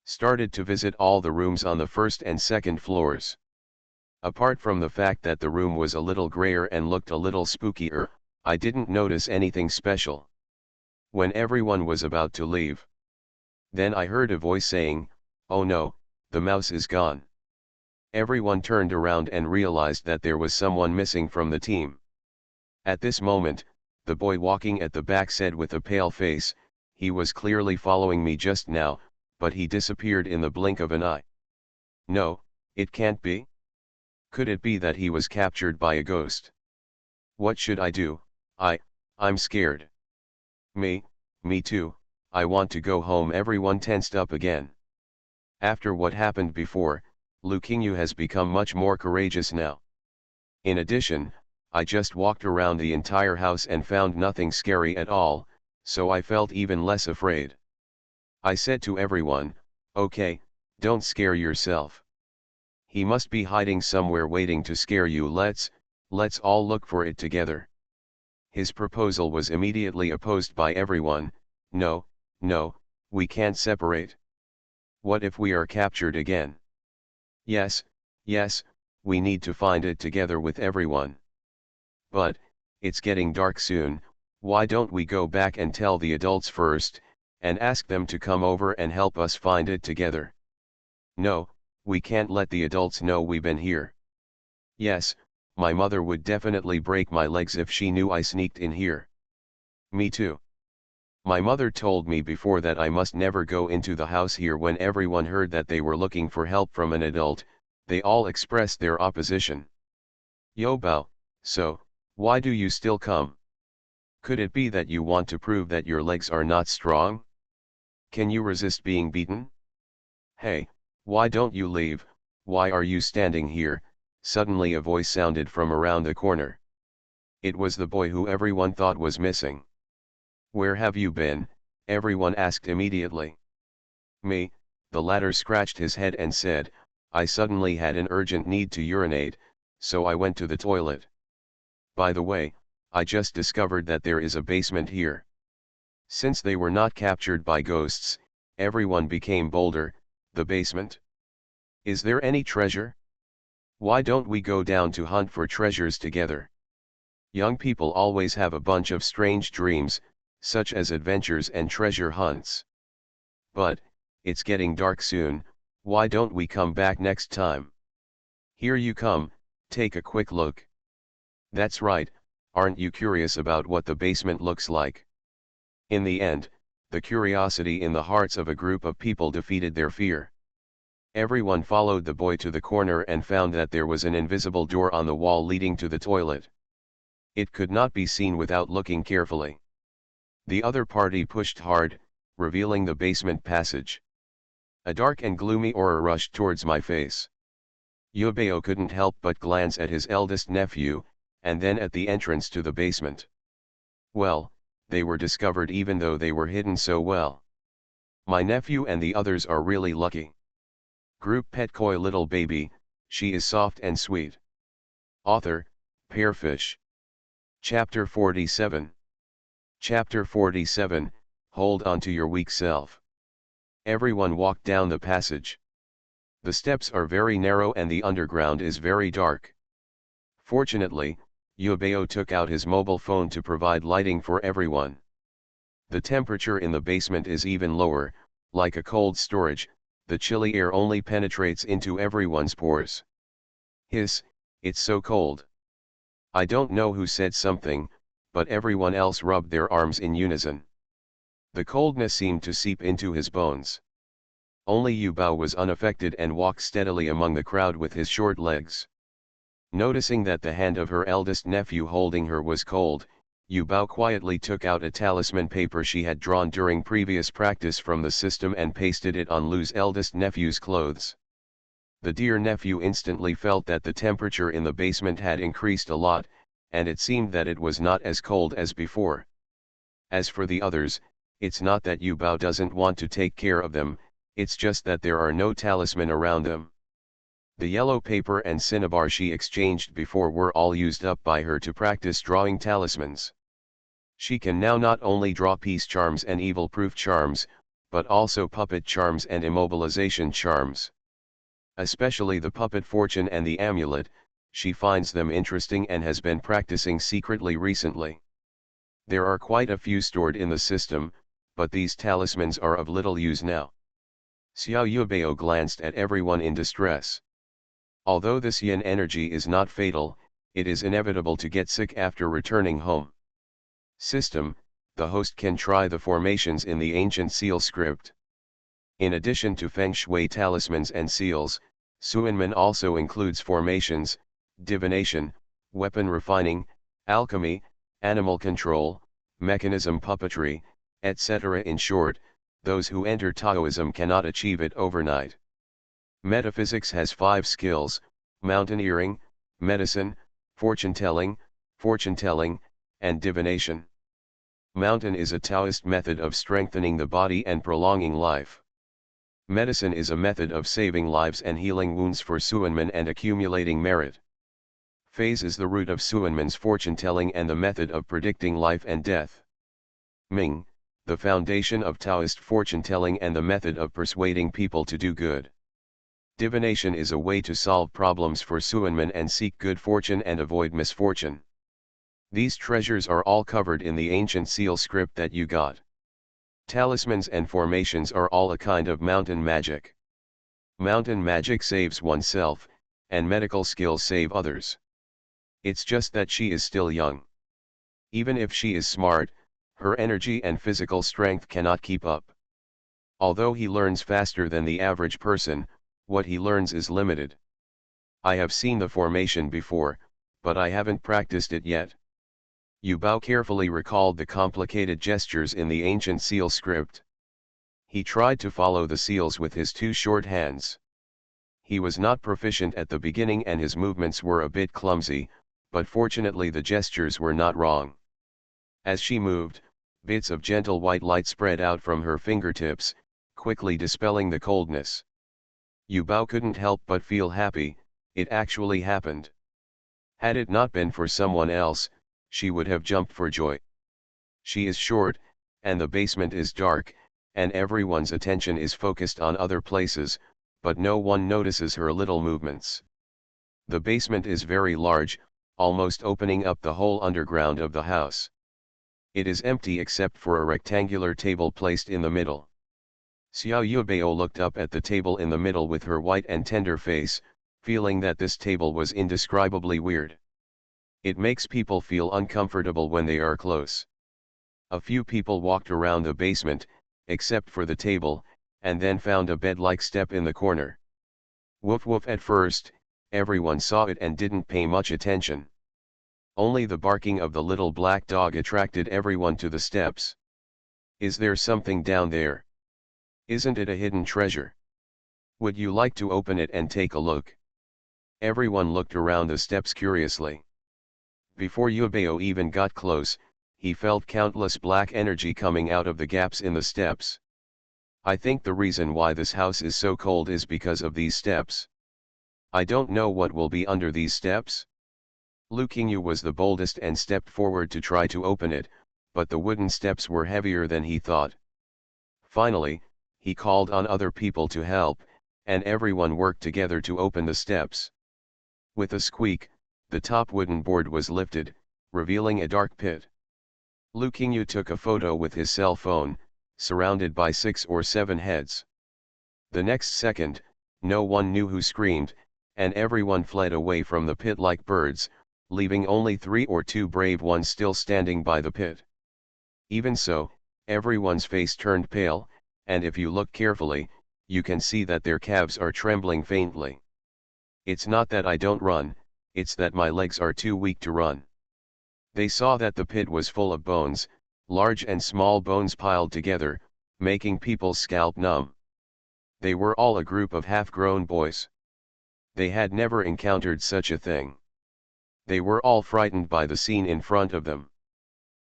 Started to visit all the rooms on the first and second floors. Apart from the fact that the room was a little grayer and looked a little spookier, I didn't notice anything special. When everyone was about to leave, then I heard a voice saying, "Oh no, the mouse is gone." Everyone turned around and realized that there was someone missing from the team. At this moment, the boy walking at the back said with a pale face, "He was clearly following me just now, but he disappeared in the blink of an eye. No, it can't be. Could it be that he was captured by a ghost? What should I do? I'm scared." Me too, I want to go home." Everyone tensed up again. After what happened before, Lu Qingyu has become much more courageous now. In addition, I just walked around the entire house and found nothing scary at all, so I felt even less afraid. I said to everyone, "Okay, don't scare yourself. He must be hiding somewhere waiting to scare you. Let's all look for it together." His proposal was immediately opposed by everyone. No, we can't separate. What if we are captured again? Yes, we need to find it together with everyone. But, it's getting dark soon, why don't we go back and tell the adults first, and ask them to come over and help us find it together? No, we can't let the adults know we've been here. Yes, my mother would definitely break my legs if she knew I sneaked in here. Me too. My mother told me before that I must never go into the house here. When everyone heard that they were looking for help from an adult, they all expressed their opposition. Yo Bao, so, why do you still come? Could it be that you want to prove that your legs are not strong? Can you resist being beaten? Hey, why don't you leave? Why are you standing here? Suddenly a voice sounded from around the corner. It was the boy who everyone thought was missing. "Where have you been?" everyone asked immediately. Me, the latter scratched his head and said, "I suddenly had an urgent need to urinate, so I went to the toilet. By the way, I just discovered that there is a basement here." Since they were not captured by ghosts, everyone became bolder. The basement? Is there any treasure? Why don't we go down to hunt for treasures together? Young people always have a bunch of strange dreams, such as adventures and treasure hunts. But, it's getting dark soon, why don't we come back next time? Here you come, take a quick look. That's right, aren't you curious about what the basement looks like? In the end, the curiosity in the hearts of a group of people defeated their fear. Everyone followed the boy to the corner and found that there was an invisible door on the wall leading to the toilet. It could not be seen without looking carefully. The other party pushed hard, revealing the basement passage. A dark and gloomy aura rushed towards my face. Yubeo couldn't help but glance at his eldest nephew, and then at the entrance to the basement. Well, they were discovered even though they were hidden so well. My nephew and the others are really lucky. Group Pet Koi Little Baby, she is soft and sweet. Author, Pearfish. Chapter 47. Chapter 47, Hold on to your weak self. Everyone walked down the passage. The steps are very narrow and the underground is very dark. Fortunately, Yubao took out his mobile phone to provide lighting for everyone. The temperature in the basement is even lower, like a cold storage, the chilly air only penetrates into everyone's pores. Hiss, it's so cold. I don't know who said something, but everyone else rubbed their arms in unison. The coldness seemed to seep into his bones. Only Yubao was unaffected and walked steadily among the crowd with his short legs. Noticing that the hand of her eldest nephew holding her was cold, Yubao quietly took out a talisman paper she had drawn during previous practice from the system and pasted it on Lu's eldest nephew's clothes. The dear nephew instantly felt that the temperature in the basement had increased a lot, and it seemed that it was not as cold as before. As for the others, it's not that Yubao doesn't want to take care of them, it's just that there are no talisman around them. The yellow paper and cinnabar she exchanged before were all used up by her to practice drawing talismans. She can now not only draw peace charms and evil-proof charms, but also puppet charms and immobilization charms. Especially the puppet fortune and the amulet, she finds them interesting and has been practicing secretly recently. There are quite a few stored in the system, but these talismans are of little use now. Xiao Yubao glanced at everyone in distress. Although this yin energy is not fatal, it is inevitable to get sick after returning home. System, the host can try the formations in the ancient seal script. In addition to feng shui talismans and seals, Suanmen also includes formations, divination, weapon refining, alchemy, animal control, mechanism puppetry, etc. In short, those who enter Taoism cannot achieve it overnight. Metaphysics has 5 skills: mountaineering, medicine, fortune-telling, and divination. Mountain is a Taoist method of strengthening the body and prolonging life. Medicine is a method of saving lives and healing wounds for Suanmen and accumulating merit. Phase is the root of Suanmen's fortune-telling and the method of predicting life and death. Ming, the foundation of Taoist fortune-telling and the method of persuading people to do good. Divination is a way to solve problems for Suanmen and seek good fortune and avoid misfortune. These treasures are all covered in the ancient seal script that you got. Talismans and formations are all a kind of mountain magic. Mountain magic saves oneself, and medical skills save others. It's just that she is still young. Even if she is smart, her energy and physical strength cannot keep up. Although he learns faster than the average person, what he learns is limited. I have seen the formation before, but I haven't practiced it yet. Yubao carefully recalled the complicated gestures in the ancient seal script. He tried to follow the seals with his 2 short hands. He was not proficient at the beginning and his movements were a bit clumsy, but fortunately the gestures were not wrong. As she moved, bits of gentle white light spread out from her fingertips, quickly dispelling the coldness. Yubao couldn't help but feel happy. It actually happened. Had it not been for someone else, she would have jumped for joy. She is short, and the basement is dark, and everyone's attention is focused on other places, but no one notices her little movements. The basement is very large, almost opening up the whole underground of the house. It is empty except for a rectangular table placed in the middle. Xiao Yubao looked up at the table in the middle with her white and tender face, feeling that this table was indescribably weird. It makes people feel uncomfortable when they are close. A few people walked around the basement, except for the table, and then found a bed-like step in the corner. Woof woof. At first, everyone saw it and didn't pay much attention. Only the barking of the little black dog attracted everyone to the steps. Is there something down there? Isn't it a hidden treasure? Would you like to open it and take a look? Everyone looked around the steps curiously. Before Yubao even got close, he felt countless black energy coming out of the gaps in the steps. I think the reason why this house is so cold is because of these steps. I don't know what will be under these steps. Lu Qingyu was the boldest and stepped forward to try to open it, but the wooden steps were heavier than he thought. Finally, he called on other people to help, and everyone worked together to open the steps. With a squeak, the top wooden board was lifted, revealing a dark pit. Luquinho took a photo with his cell phone, surrounded by 6 or 7 heads. The next second, no one knew who screamed, and everyone fled away from the pit like birds, leaving only 3 or 2 brave ones still standing by the pit. Even so, everyone's face turned pale, and if you look carefully, you can see that their calves are trembling faintly. It's not that I don't run, it's that my legs are too weak to run. They saw that the pit was full of bones, large and small bones piled together, making people's scalp numb. They were all a group of half-grown boys. They had never encountered such a thing. They were all frightened by the scene in front of them.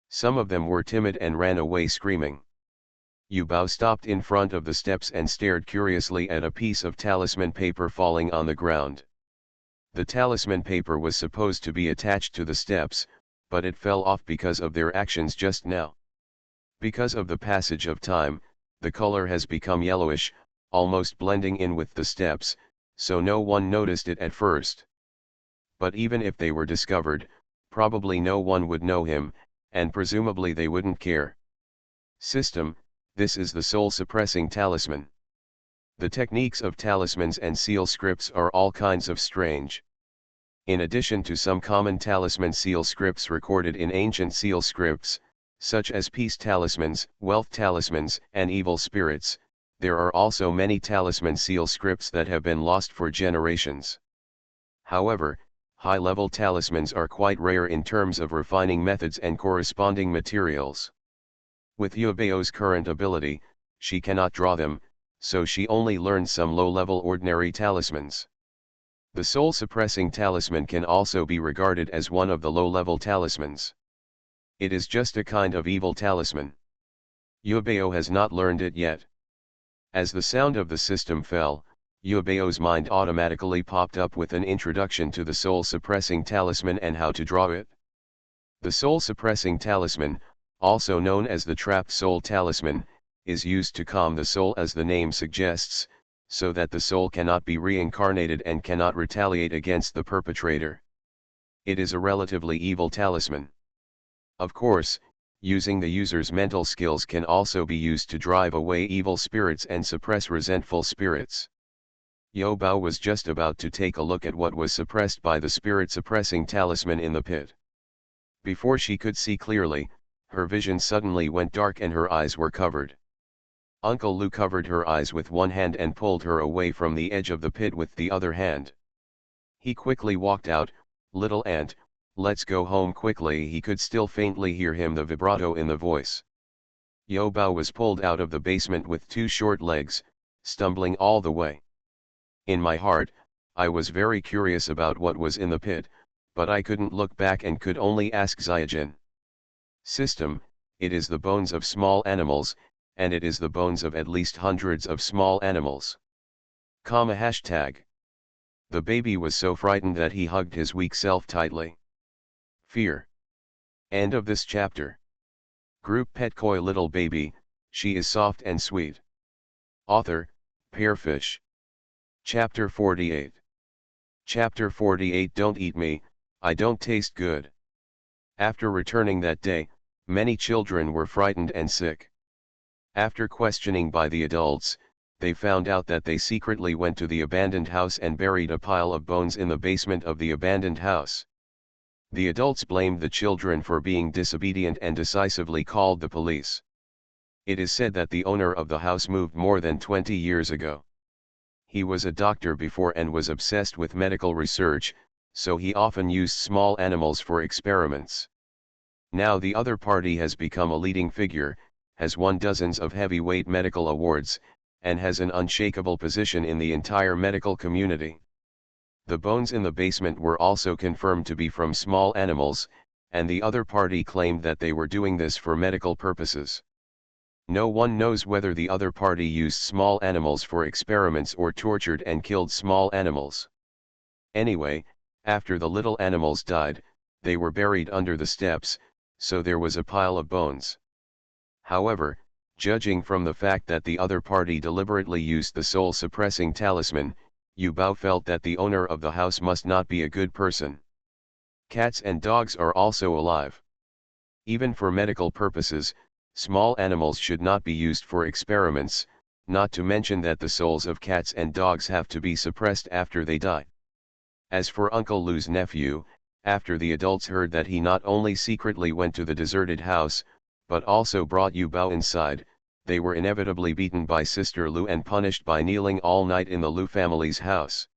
Some of them were timid and ran away screaming. Yubao stopped in front of the steps and stared curiously at a piece of talisman paper falling on the ground. The talisman paper was supposed to be attached to the steps, but it fell off because of their actions just now. Because of the passage of time, the color has become yellowish, almost blending in with the steps, so no one noticed it at first. But even if they were discovered, probably no one would know him, and presumably they wouldn't care. System, this is the soul-suppressing talisman. The techniques of talismans and seal scripts are all kinds of strange. In addition to some common talisman seal scripts recorded in ancient seal scripts, such as peace talismans, wealth talismans, and evil spirits, there are also many talisman seal scripts that have been lost for generations. However, high-level talismans are quite rare in terms of refining methods and corresponding materials. With Yubeo's current ability, she cannot draw them, so she only learned some low-level ordinary talismans. The soul-suppressing talisman can also be regarded as one of the low-level talismans. It is just a kind of evil talisman. Yubeo has not learned it yet. As the sound of the system fell, Yubeo's mind automatically popped up with an introduction to the soul-suppressing talisman and how to draw it. The soul-suppressing talisman, also known as the trapped soul talisman, is used to calm the soul as the name suggests, so that the soul cannot be reincarnated and cannot retaliate against the perpetrator. It is a relatively evil talisman. Of course, using the user's mental skills can also be used to drive away evil spirits and suppress resentful spirits. Yubao was just about to take a look at what was suppressed by the spirit-suppressing talisman in the pit. Before she could see clearly, her vision suddenly went dark and her eyes were covered. Uncle Lu covered her eyes with one hand and pulled her away from the edge of the pit with the other hand. He quickly walked out. "Little aunt, let's go home quickly." He could still faintly hear the vibrato in the voice. Yubao was pulled out of the basement with 2 short legs, stumbling all the way. In my heart, I was very curious about what was in the pit, but I couldn't look back and could only ask Xiaojin. System, it is the bones of small animals, and it is the bones of at least hundreds of small animals. #. The baby was so frightened that he hugged his weak self tightly. Fear. End of this chapter. Group Pet Koi Little Baby, she is soft and sweet. Author, Pearfish. Chapter 48. Chapter 48. Don't eat me, I don't taste good. After returning that day, many children were frightened and sick. After questioning by the adults, they found out that they secretly went to the abandoned house and buried a pile of bones in the basement of the abandoned house. The adults blamed the children for being disobedient and decisively called the police. It is said that the owner of the house moved more than 20 years ago. He was a doctor before and was obsessed with medical research, so he often used small animals for experiments. Now the other party has become a leading figure, has won dozens of heavyweight medical awards, and has an unshakable position in the entire medical community. The bones in the basement were also confirmed to be from small animals, and the other party claimed that they were doing this for medical purposes. No one knows whether the other party used small animals for experiments or tortured and killed small animals. Anyway, after the little animals died, they were buried under the steps, so there was a pile of bones. However, Judging from the fact that the other party deliberately used the soul-suppressing talisman, Yu Bao felt that the owner of the house must not be a good person. Cats and dogs are also alive. Even for medical purposes, small animals should not be used for experiments, not to mention that the souls of cats and dogs have to be suppressed after they die. As for Uncle Lu's nephew, after the adults heard that he not only secretly went to the deserted house, but also brought Yu Bao inside, they were inevitably beaten by Sister Lu and punished by kneeling all night in the Lu family's house.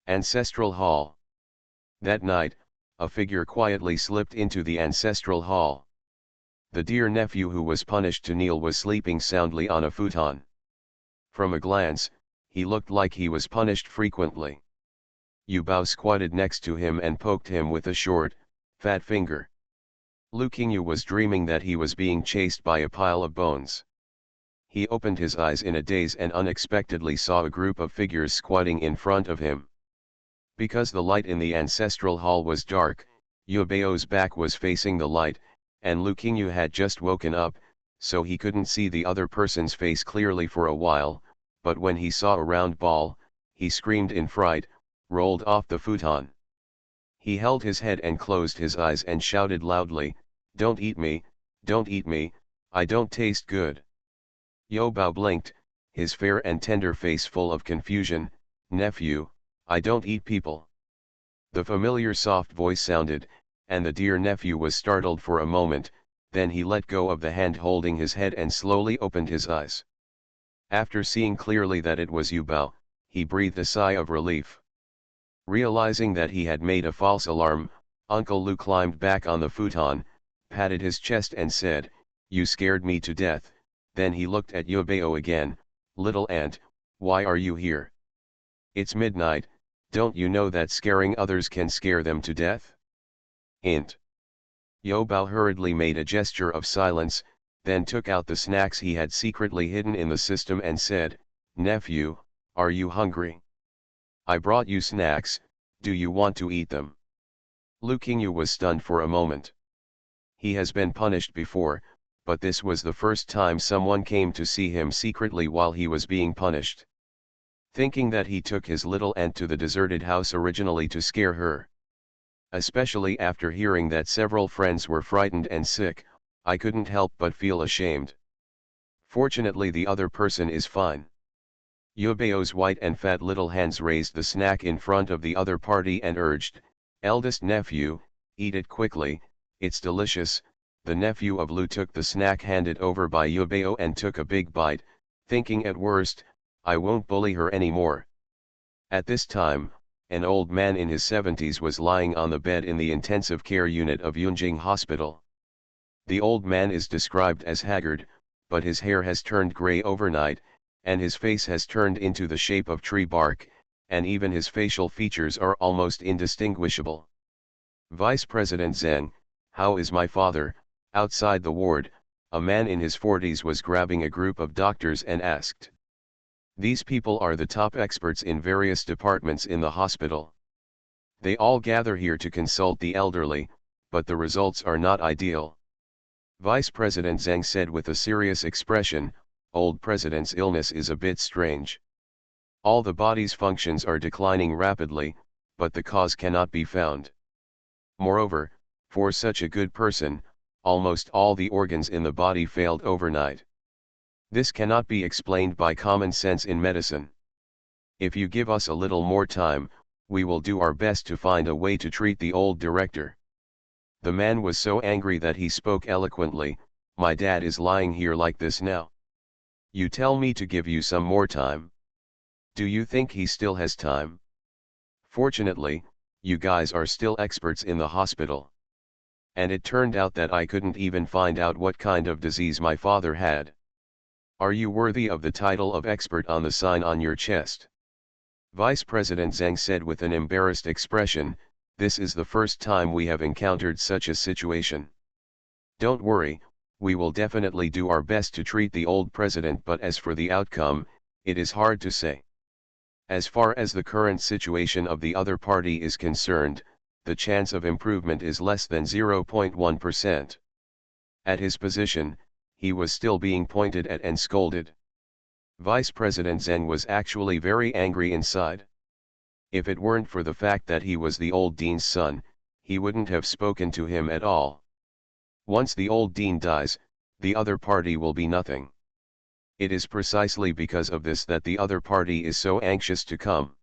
Ancestral Hall. That night, a figure quietly slipped into the ancestral hall. The dear nephew who was punished to kneel was sleeping soundly on a futon. From a glance, he looked like he was punished frequently. Yu Bao squatted next to him and poked him with a short, fat finger. Lu Qingyu was dreaming that he was being chased by a pile of bones. He opened his eyes in a daze and unexpectedly saw a group of figures squatting in front of him. Because the light in the ancestral hall was dark, Yu Bao's back was facing the light, and Lu Qingyu had just woken up, so he couldn't see the other person's face clearly for a while, but when he saw a round ball, he screamed in fright, rolled off the futon. He held his head and closed his eyes and shouted loudly, "Don't eat me, don't eat me, I don't taste good." Yu Bao blinked, his fair and tender face full of confusion. "Nephew, I don't eat people." The familiar soft voice sounded, and the dear nephew was startled for a moment, then he let go of the hand holding his head and slowly opened his eyes. After seeing clearly that it was Yu Bao, he breathed a sigh of relief. Realizing that he had made a false alarm, Uncle Lu climbed back on the futon, patted his chest and said, "You scared me to death." Then he looked at Yu Bao again, "Little ant, why are you here? It's midnight, don't you know that scaring others can scare them to death?" Int. Yu Bao hurriedly made a gesture of silence, then took out the snacks he had secretly hidden in the system and said, "Nephew, are you hungry? I brought you snacks, do you want to eat them?" Lu Qingyu was stunned for a moment. He has been punished before, but this was the first time someone came to see him secretly while he was being punished. Thinking that he took his little ant to the deserted house originally to scare her. Especially after hearing that several friends were frightened and sick, I couldn't help but feel ashamed. Fortunately the other person is fine. Yu Bao's white and fat little hands raised the snack in front of the other party and urged, "Eldest nephew, eat it quickly, it's delicious." The nephew of Lu took the snack handed over by Yu Bao and took a big bite, thinking at worst, I won't bully her anymore. At this time, an old man in his 70s was lying on the bed in the intensive care unit of Yunjing Hospital. The old man is described as haggard, but his hair has turned gray overnight, and his face has turned into the shape of tree bark, and even his facial features are almost indistinguishable. "Vice President Zheng, how is my father?" Outside the ward, a man in his 40s was grabbing a group of doctors and asked. These people are the top experts in various departments in the hospital. They all gather here to consult the elderly, but the results are not ideal. Vice President Zheng said with a serious expression, "Old president's illness is a bit strange. All the body's functions are declining rapidly, but the cause cannot be found. Moreover, for such a good person, almost all the organs in the body failed overnight. This cannot be explained by common sense in medicine. If you give us a little more time, we will do our best to find a way to treat the old director." The man was so angry that he spoke eloquently, "My dad is lying here like this now. You tell me to give you some more time. Do you think he still has time? Fortunately, you guys are still experts in the hospital. And it turned out that I couldn't even find out what kind of disease my father had. Are you worthy of the title of expert on the sign on your chest?" Vice President Zheng said with an embarrassed expression, "This is the first time we have encountered such a situation. Don't worry, we will definitely do our best to treat the old president, but as for the outcome, it is hard to say. As far as the current situation of the other party is concerned, the chance of improvement is less than 0.1%. At his position, he was still being pointed at and scolded. Vice President Zeng was actually very angry inside. If it weren't for the fact that he was the old dean's son, he wouldn't have spoken to him at all. Once the old dean dies, the other party will be nothing. It is precisely because of this that the other party is so anxious to come.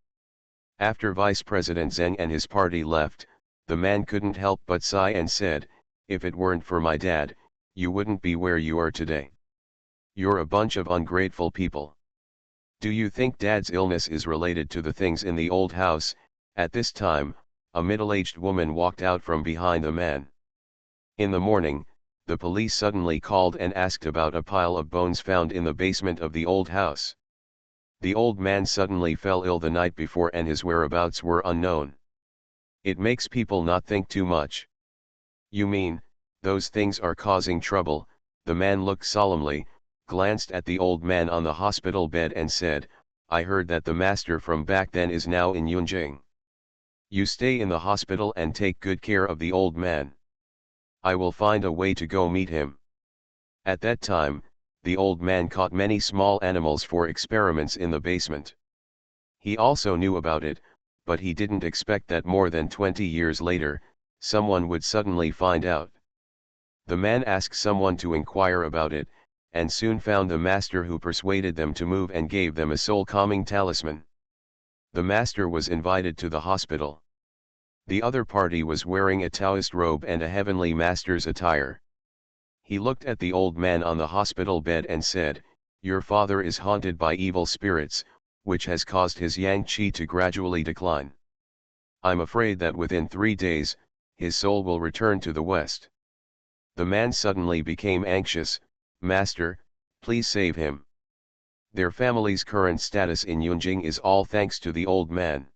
After Vice President Zeng and his party left, the man couldn't help but sigh and said, "If it weren't for my dad, you wouldn't be where you are today. You're a bunch of ungrateful people. Do you think Dad's illness is related to the things in the old house?" At this time, a middle-aged woman walked out from behind the man. In the morning, the police suddenly called and asked about a pile of bones found in the basement of the old house. The old man suddenly fell ill the night before and his whereabouts were unknown. It makes people not think too much. "You mean, those things are causing trouble?" The man looked solemnly, glanced at the old man on the hospital bed and said, "I heard that the master from back then is now in Yunjing. You stay in the hospital and take good care of the old man. I will find a way to go meet him." At that time, the old man caught many small animals for experiments in the basement. He also knew about it, but he didn't expect that more than 20 years later, someone would suddenly find out. The man asked someone to inquire about it, and soon found the master who persuaded them to move and gave them a soul-calming talisman. The master was invited to the hospital. The other party was wearing a Taoist robe and a heavenly master's attire. He looked at the old man on the hospital bed and said, "Your father is haunted by evil spirits, which has caused his yang qi to gradually decline. I'm afraid that within 3 days, his soul will return to the West." The man suddenly became anxious. "Master, please save him. Their family's current status in Yunjing is all thanks to the old man.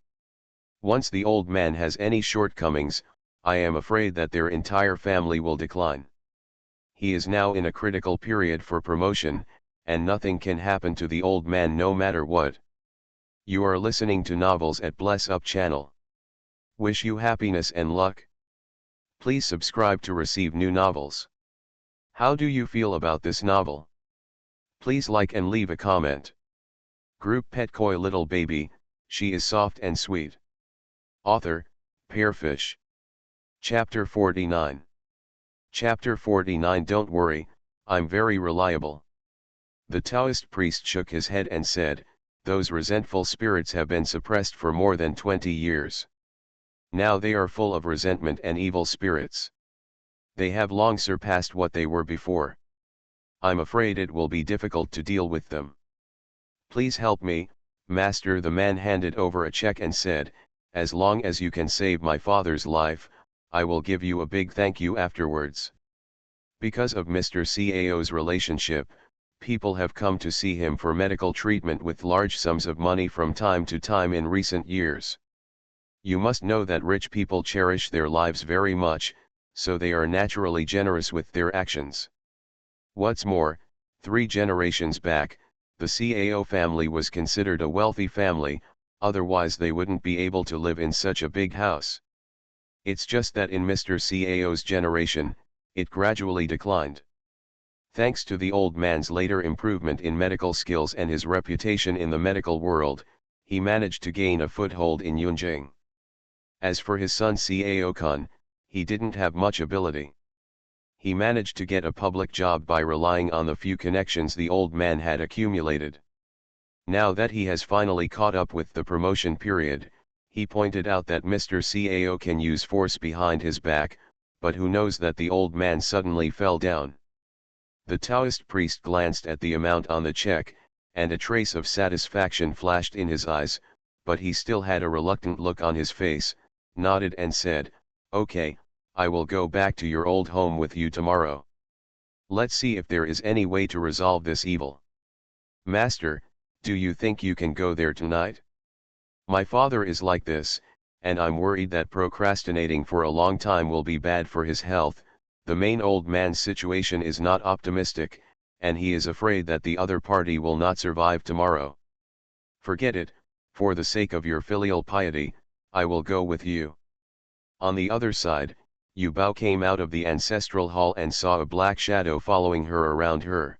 Once the old man has any shortcomings, I am afraid that their entire family will decline. He is now in a critical period for promotion, and nothing can happen to the old man no matter what." You are listening to Novels at Bless Up channel. Wish you happiness and luck. Please subscribe to receive new novels. How do you feel about this novel? Please like and leave a comment. Group Pet Koi Little Baby, she is soft and sweet. Author, Pearfish. Chapter 49. Chapter 49. Don't worry, I'm very reliable. The Taoist priest shook his head and said, "Those resentful spirits have been suppressed for more than 20 years. Now they are full of resentment and evil spirits. They have long surpassed what they were before. I'm afraid it will be difficult to deal with them. Please help me, Master." The man handed over a check and said, "As long as you can save my father's life, I will give you a big thank you afterwards." Because of Mr. Cao's relationship, people have come to see him for medical treatment with large sums of money from time to time in recent years. You must know that rich people cherish their lives very much, so they are naturally generous with their actions. What's more, 3 generations back, the Cao family was considered a wealthy family, otherwise they wouldn't be able to live in such a big house. It's just that in Mr. Cao's generation, it gradually declined. Thanks to the old man's later improvement in medical skills and his reputation in the medical world, he managed to gain a foothold in Yunjing. As for his son Cao-kun, he didn't have much ability. He managed to get a public job by relying on the few connections the old man had accumulated. Now that he has finally caught up with the promotion period, he pointed out that Mr. Cao can use force behind his back, but who knows that the old man suddenly fell down. The Taoist priest glanced at the amount on the check, and a trace of satisfaction flashed in his eyes, but he still had a reluctant look on his face, nodded and said, "Okay, I will go back to your old home with you tomorrow. Let's see if there is any way to resolve this evil." "Master, do you think you can go there tonight? My father is like this, and I'm worried that procrastinating for a long time will be bad for his health." The main old man's situation is not optimistic, and he is afraid that the other party will not survive tomorrow. "Forget it, for the sake of your filial piety, I will go with you." On the other side, Yu Bao came out of the ancestral hall and saw a black shadow following her around her.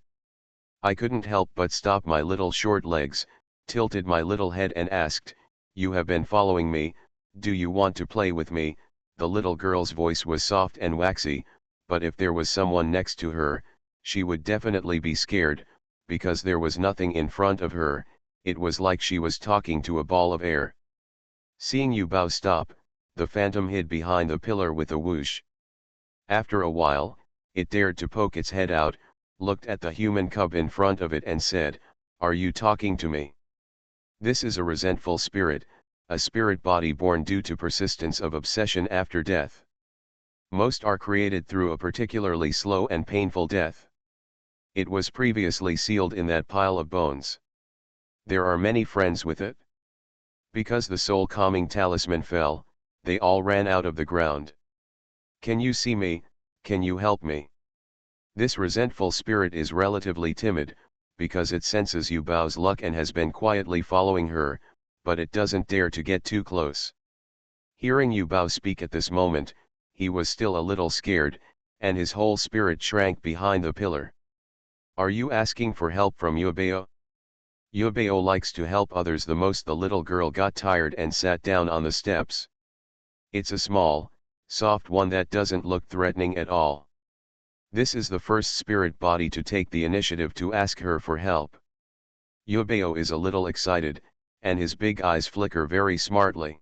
I couldn't help but stop my little short legs, tilted my little head and asked, "You have been following me, do you want to play with me?" The little girl's voice was soft and waxy, but if there was someone next to her, she would definitely be scared, because there was nothing in front of her. It was like she was talking to a ball of air. Seeing Yu Bao stop, the phantom hid behind the pillar with a whoosh. After a while, it dared to poke its head out, looked at the human cub in front of it and said, "Are you talking to me?" This is a resentful spirit, a spirit body born due to persistence of obsession after death. Most are created through a particularly slow and painful death. It was previously sealed in that pile of bones. There are many friends with it. Because the soul calming talisman fell, they all ran out of the ground. "Can you see me? Can you help me?" This resentful spirit is relatively timid, because it senses Yu Bao's luck and has been quietly following her, but it doesn't dare to get too close. Hearing Yu Bao speak at this moment, he was still a little scared, and his whole spirit shrank behind the pillar. "Are you asking for help from Yu Bao?" Yu Bao likes to help others the most. The little girl got tired and sat down on the steps. It's a small, soft one that doesn't look threatening at all. This is the first spirit body to take the initiative to ask her for help. Yu Bao is a little excited, and his big eyes flicker very smartly.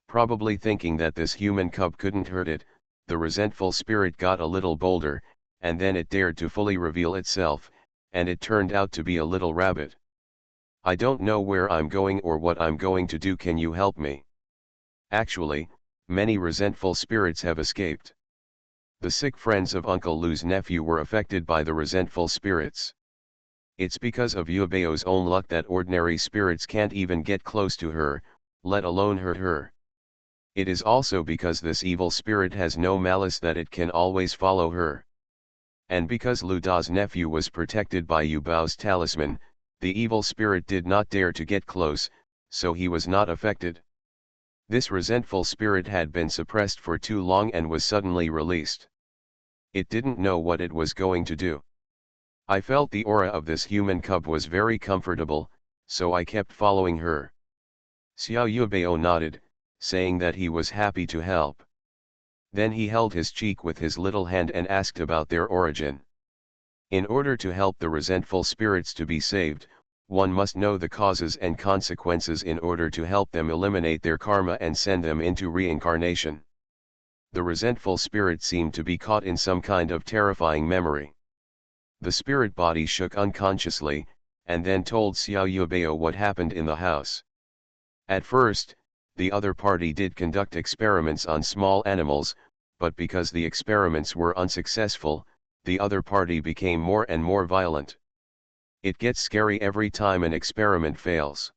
Probably thinking that this human cub couldn't hurt it, the resentful spirit got a little bolder, and then it dared to fully reveal itself, and it turned out to be a little rabbit. "I don't know where I'm going or what I'm going to do, can you help me?" Actually, many resentful spirits have escaped. The sick friends of Uncle Lu's nephew were affected by the resentful spirits. It's because of Yu Bao's own luck that ordinary spirits can't even get close to her, let alone hurt her. It is also because this evil spirit has no malice that it can always follow her. And because Lu Da's nephew was protected by Yu Bao's talisman, the evil spirit did not dare to get close, so he was not affected. This resentful spirit had been suppressed for too long and was suddenly released. It didn't know what it was going to do. I felt the aura of this human cub was very comfortable, so I kept following her. Xiao Yubao nodded, saying that he was happy to help. Then he held his cheek with his little hand and asked about their origin. In order to help the resentful spirits to be saved, one must know the causes and consequences in order to help them eliminate their karma and send them into reincarnation. The resentful spirit seemed to be caught in some kind of terrifying memory. The spirit body shook unconsciously, and then told Xiao Yubao what happened in the house. At first, the other party did conduct experiments on small animals, but because the experiments were unsuccessful, the other party became more and more violent. It gets scary every time an experiment fails.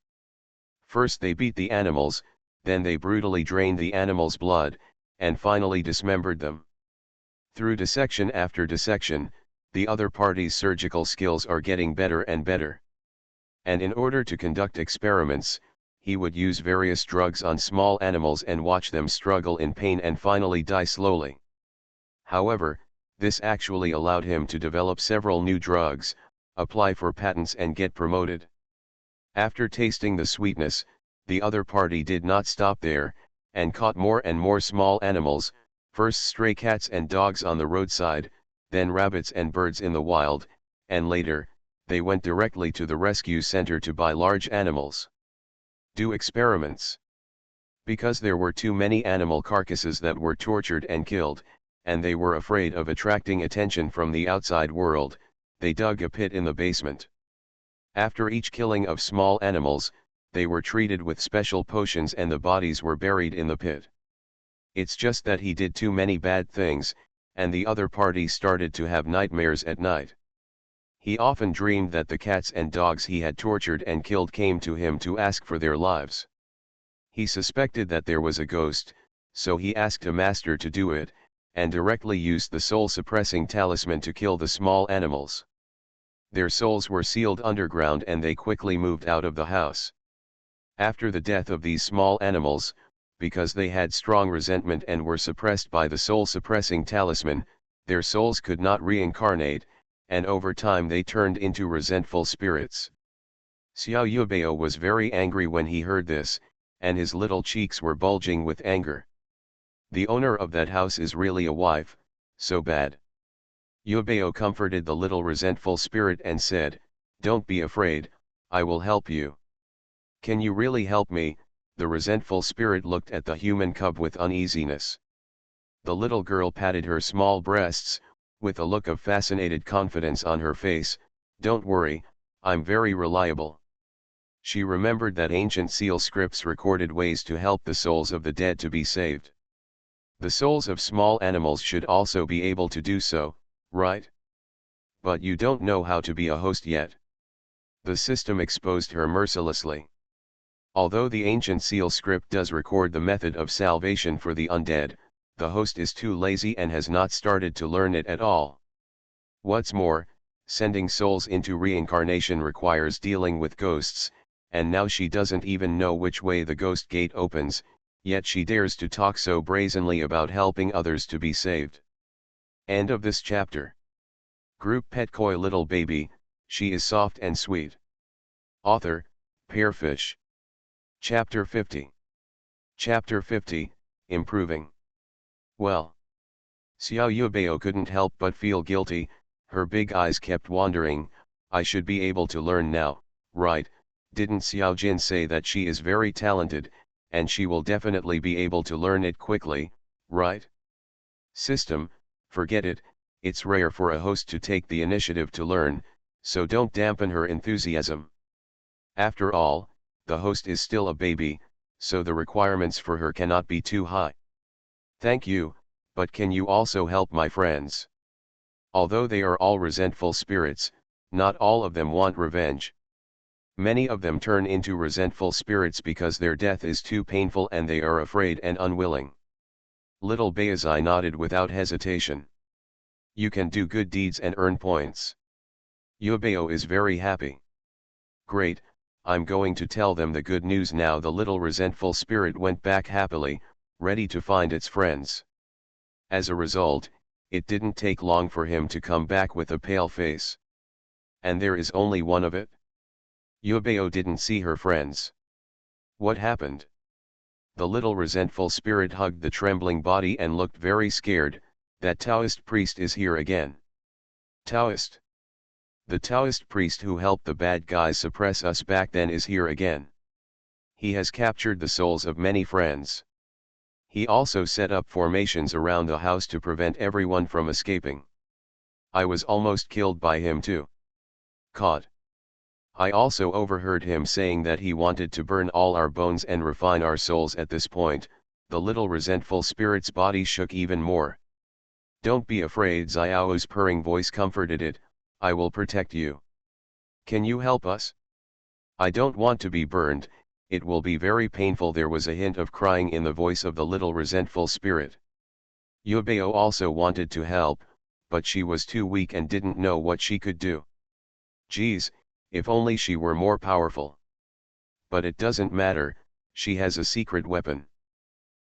First they beat the animals, then they brutally drained the animals' blood, and finally dismembered them. Through dissection after dissection, the other party's surgical skills are getting better and better. And in order to conduct experiments, he would use various drugs on small animals and watch them struggle in pain and finally die slowly. However, this actually allowed him to develop several new drugs, apply for patents and get promoted. After tasting the sweetness, the other party did not stop there, and caught more and more small animals, first stray cats and dogs on the roadside, then rabbits and birds in the wild, and later, they went directly to the rescue center to buy large animals. Do experiments. Because there were too many animal carcasses that were tortured and killed, and they were afraid of attracting attention from the outside world, they dug a pit in the basement. After each killing of small animals, they were treated with special potions and the bodies were buried in the pit. It's just that he did too many bad things, and the other party started to have nightmares at night. He often dreamed that the cats and dogs he had tortured and killed came to him to ask for their lives. He suspected that there was a ghost, so he asked a master to do it, and directly used the soul-suppressing talisman to kill the small animals. Their souls were sealed underground and they quickly moved out of the house. After the death of these small animals, because they had strong resentment and were suppressed by the soul-suppressing talisman, their souls could not reincarnate, and over time they turned into resentful spirits. Xiao Yubao was very angry when he heard this, and his little cheeks were bulging with anger. The owner of that house is really a wife, so bad. Yubao comforted the little resentful spirit and said, "Don't be afraid, I will help you." "Can you really help me?" The resentful spirit looked at the human cub with uneasiness. The little girl patted her small breasts, with a look of fascinated confidence on her face. "Don't worry, I'm very reliable." She remembered that ancient seal scripts recorded ways to help the souls of the dead to be saved. The souls of small animals should also be able to do so, right? But you don't know how to be a host yet. The system exposed her mercilessly. Although the ancient seal script does record the method of salvation for the undead, the host is too lazy and has not started to learn it at all. What's more, sending souls into reincarnation requires dealing with ghosts, and now she doesn't even know which way the ghost gate opens, yet she dares to talk so brazenly about helping others to be saved. End of this chapter. Group Pet Koi Little Baby, She is Soft and Sweet. Author, Pearfish. Chapter 50. Chapter 50, Improving. Well. Xiao Yubao couldn't help but feel guilty, her big eyes kept wandering. I should be able to learn now, right? Didn't Xiao Jin say that she is very talented, and she will definitely be able to learn it quickly, right? System, forget it, it's rare for a host to take the initiative to learn, so don't dampen her enthusiasm. After all, the host is still a baby, so the requirements for her cannot be too high. Thank you, but can you also help my friends? Although they are all resentful spirits, not all of them want revenge. Many of them turn into resentful spirits because their death is too painful and they are afraid and unwilling. Little Baizai nodded without hesitation. You can do good deeds and earn points. Yubao is very happy. Great, I'm going to tell them the good news now. The little resentful spirit went back happily, ready to find its friends. As a result, it didn't take long for him to come back with a pale face. And there is only one of it? Yubao didn't see her friends. What happened? The little resentful spirit hugged the trembling body and looked very scared. That Taoist priest is here again. Taoist? The Taoist priest who helped the bad guys suppress us back then is here again. He has captured the souls of many friends. He also set up formations around the house to prevent everyone from escaping. I was almost killed by him too. Caught. I also overheard him saying that he wanted to burn all our bones and refine our souls. At this point, the little resentful spirit's body shook even more. Don't be afraid, Xiao's purring voice comforted it, I will protect you. Can you help us? I don't want to be burned, it will be very painful. There was a hint of crying in the voice of the little resentful spirit. Yubao also wanted to help, but she was too weak and didn't know what she could do. Geez, if only she were more powerful. But it doesn't matter, she has a secret weapon.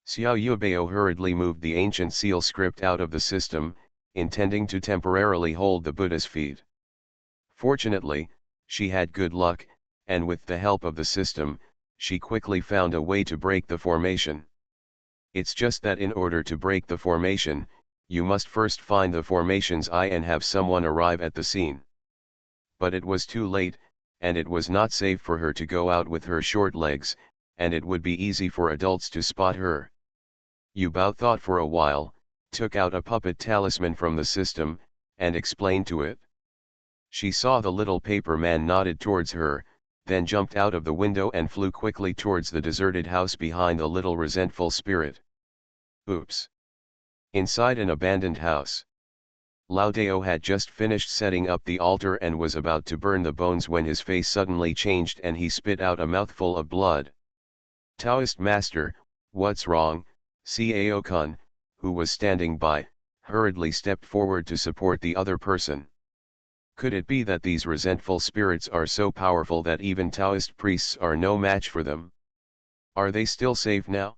Xiao Yubao hurriedly moved the ancient seal script out of the system, intending to temporarily hold the Buddha's feet. Fortunately, she had good luck, and with the help of the system, she quickly found a way to break the formation. It's just that in order to break the formation, you must first find the formation's eye and have someone arrive at the scene. But it was too late, and it was not safe for her to go out with her short legs, and it would be easy for adults to spot her. Yubao thought for a while, took out a puppet talisman from the system, and explained to it. She saw the little paper man nodded towards her, then jumped out of the window and flew quickly towards the deserted house behind the little resentful spirit. Oops! Inside an abandoned house. Lao Dao had just finished setting up the altar and was about to burn the bones when his face suddenly changed and he spit out a mouthful of blood. Taoist master, what's wrong? Cao-kun, who was standing by, hurriedly stepped forward to support the other person. Could it be that these resentful spirits are so powerful that even Taoist priests are no match for them? Are they still safe now?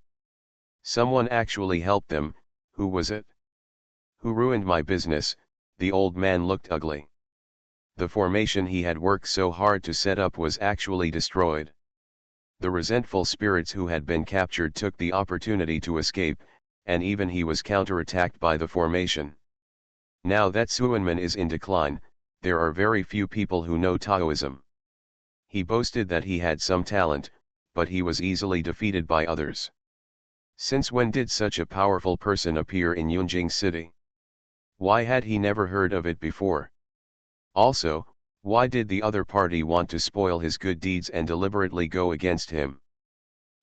Someone actually helped them. Who was it? Who ruined my business? The old man looked ugly. The formation he had worked so hard to set up was actually destroyed. The resentful spirits who had been captured took the opportunity to escape, and even he was counterattacked by the formation. Now that Suanman is in decline, there are very few people who know Taoism. He boasted that he had some talent, but he was easily defeated by others. Since when did such a powerful person appear in Yunjing City? Why had he never heard of it before? Also, why did the other party want to spoil his good deeds and deliberately go against him?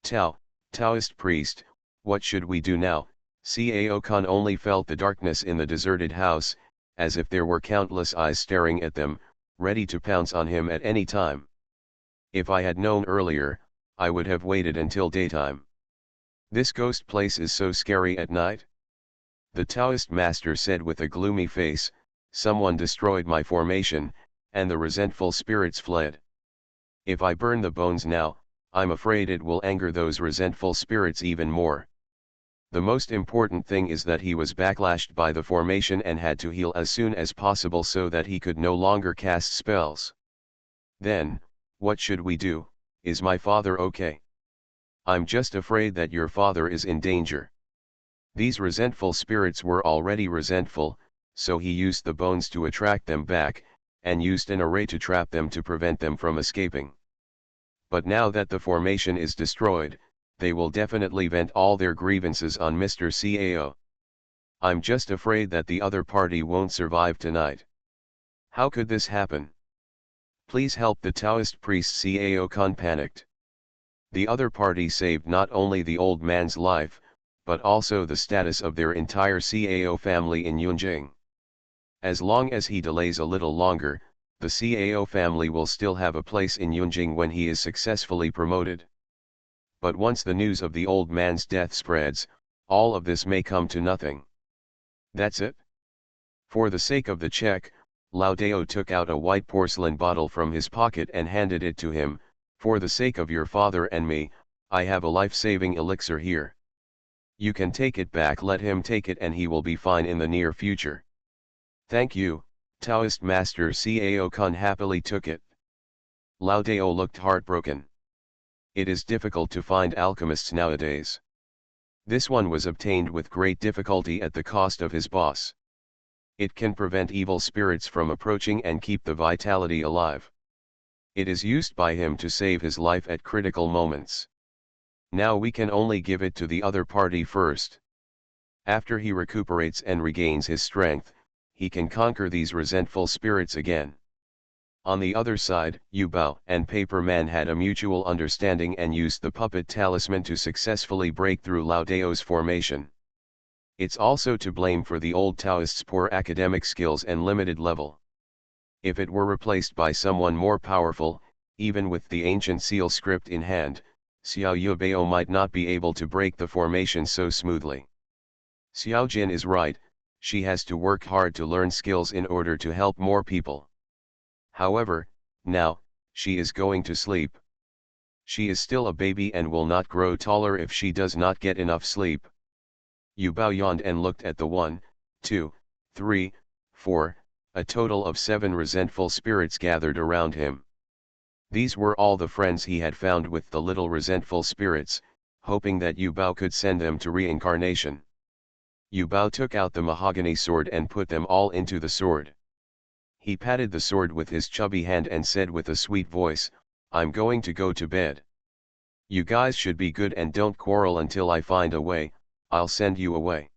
Taoist priest, what should we do now? Cao Khan only felt the darkness in the deserted house, as if there were countless eyes staring at them, ready to pounce on him at any time. If I had known earlier, I would have waited until daytime. This ghost place is so scary at night. The Taoist master said with a gloomy face, someone destroyed my formation, and the resentful spirits fled. If I burn the bones now, I'm afraid it will anger those resentful spirits even more. The most important thing is that he was backlashed by the formation and had to heal as soon as possible so that he could no longer cast spells. Then, what should we do? Is my father okay? I'm just afraid that your father is in danger. These resentful spirits were already resentful, so he used the bones to attract them back, and used an array to trap them to prevent them from escaping. But now that the formation is destroyed, they will definitely vent all their grievances on Mr. Cao. I'm just afraid that the other party won't survive tonight. How could this happen? Please help, the Taoist priest Cao Khan panicked. The other party saved not only the old man's life, but also the status of their entire Cao family in Yunjing. As long as he delays a little longer, the Cao family will still have a place in Yunjing when he is successfully promoted. But once the news of the old man's death spreads, all of this may come to nothing. That's it? For the sake of the check, Lao Dao took out a white porcelain bottle from his pocket and handed it to him. For the sake of your father and me, I have a life-saving elixir here. You can take it back, let him take it and he will be fine in the near future. Thank you. Taoist master Cao Khan happily took it. Lao Dao looked heartbroken. It is difficult to find alchemists nowadays. This one was obtained with great difficulty at the cost of his boss. It can prevent evil spirits from approaching and keep the vitality alive. It is used by him to save his life at critical moments. Now we can only give it to the other party first. After he recuperates and regains his strength, he can conquer these resentful spirits again. On the other side, Yu Bao and Paper Man had a mutual understanding and used the puppet talisman to successfully break through Lao Dao's formation. It's also to blame for the old Taoist's poor academic skills and limited level. If it were replaced by someone more powerful, even with the ancient seal script in hand, Xiao Yubao might not be able to break the formation so smoothly. Xiao Jin is right, she has to work hard to learn skills in order to help more people. However, now, she is going to sleep. She is still a baby and will not grow taller if she does not get enough sleep. Yubao yawned and looked at the 1, 2, 3, 4, a total of 7 resentful spirits gathered around him. These were all the friends he had found with the little resentful spirits, hoping that Yu Bao could send them to reincarnation. Yu Bao took out the mahogany sword and put them all into the sword. He patted the sword with his chubby hand and said with a sweet voice, I'm going to go to bed. You guys should be good and don't quarrel until I find a way, I'll send you away.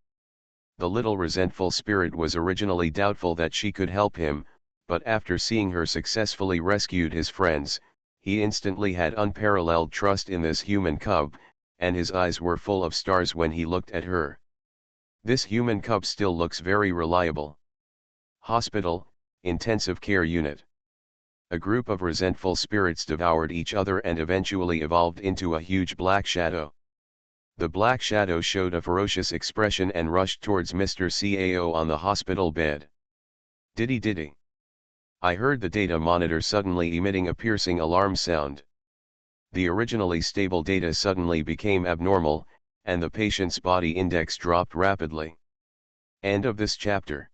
The little resentful spirit was originally doubtful that she could help him, but after seeing her successfully rescued his friends, he instantly had unparalleled trust in this human cub, and his eyes were full of stars when he looked at her. This human cub still looks very reliable. Hospital, intensive care unit. A group of resentful spirits devoured each other and eventually evolved into a huge black shadow. The black shadow showed a ferocious expression and rushed towards Mr. Cao on the hospital bed. Diddy. I heard the data monitor suddenly emitting a piercing alarm sound. The originally stable data suddenly became abnormal, and the patient's body index dropped rapidly. End of this chapter.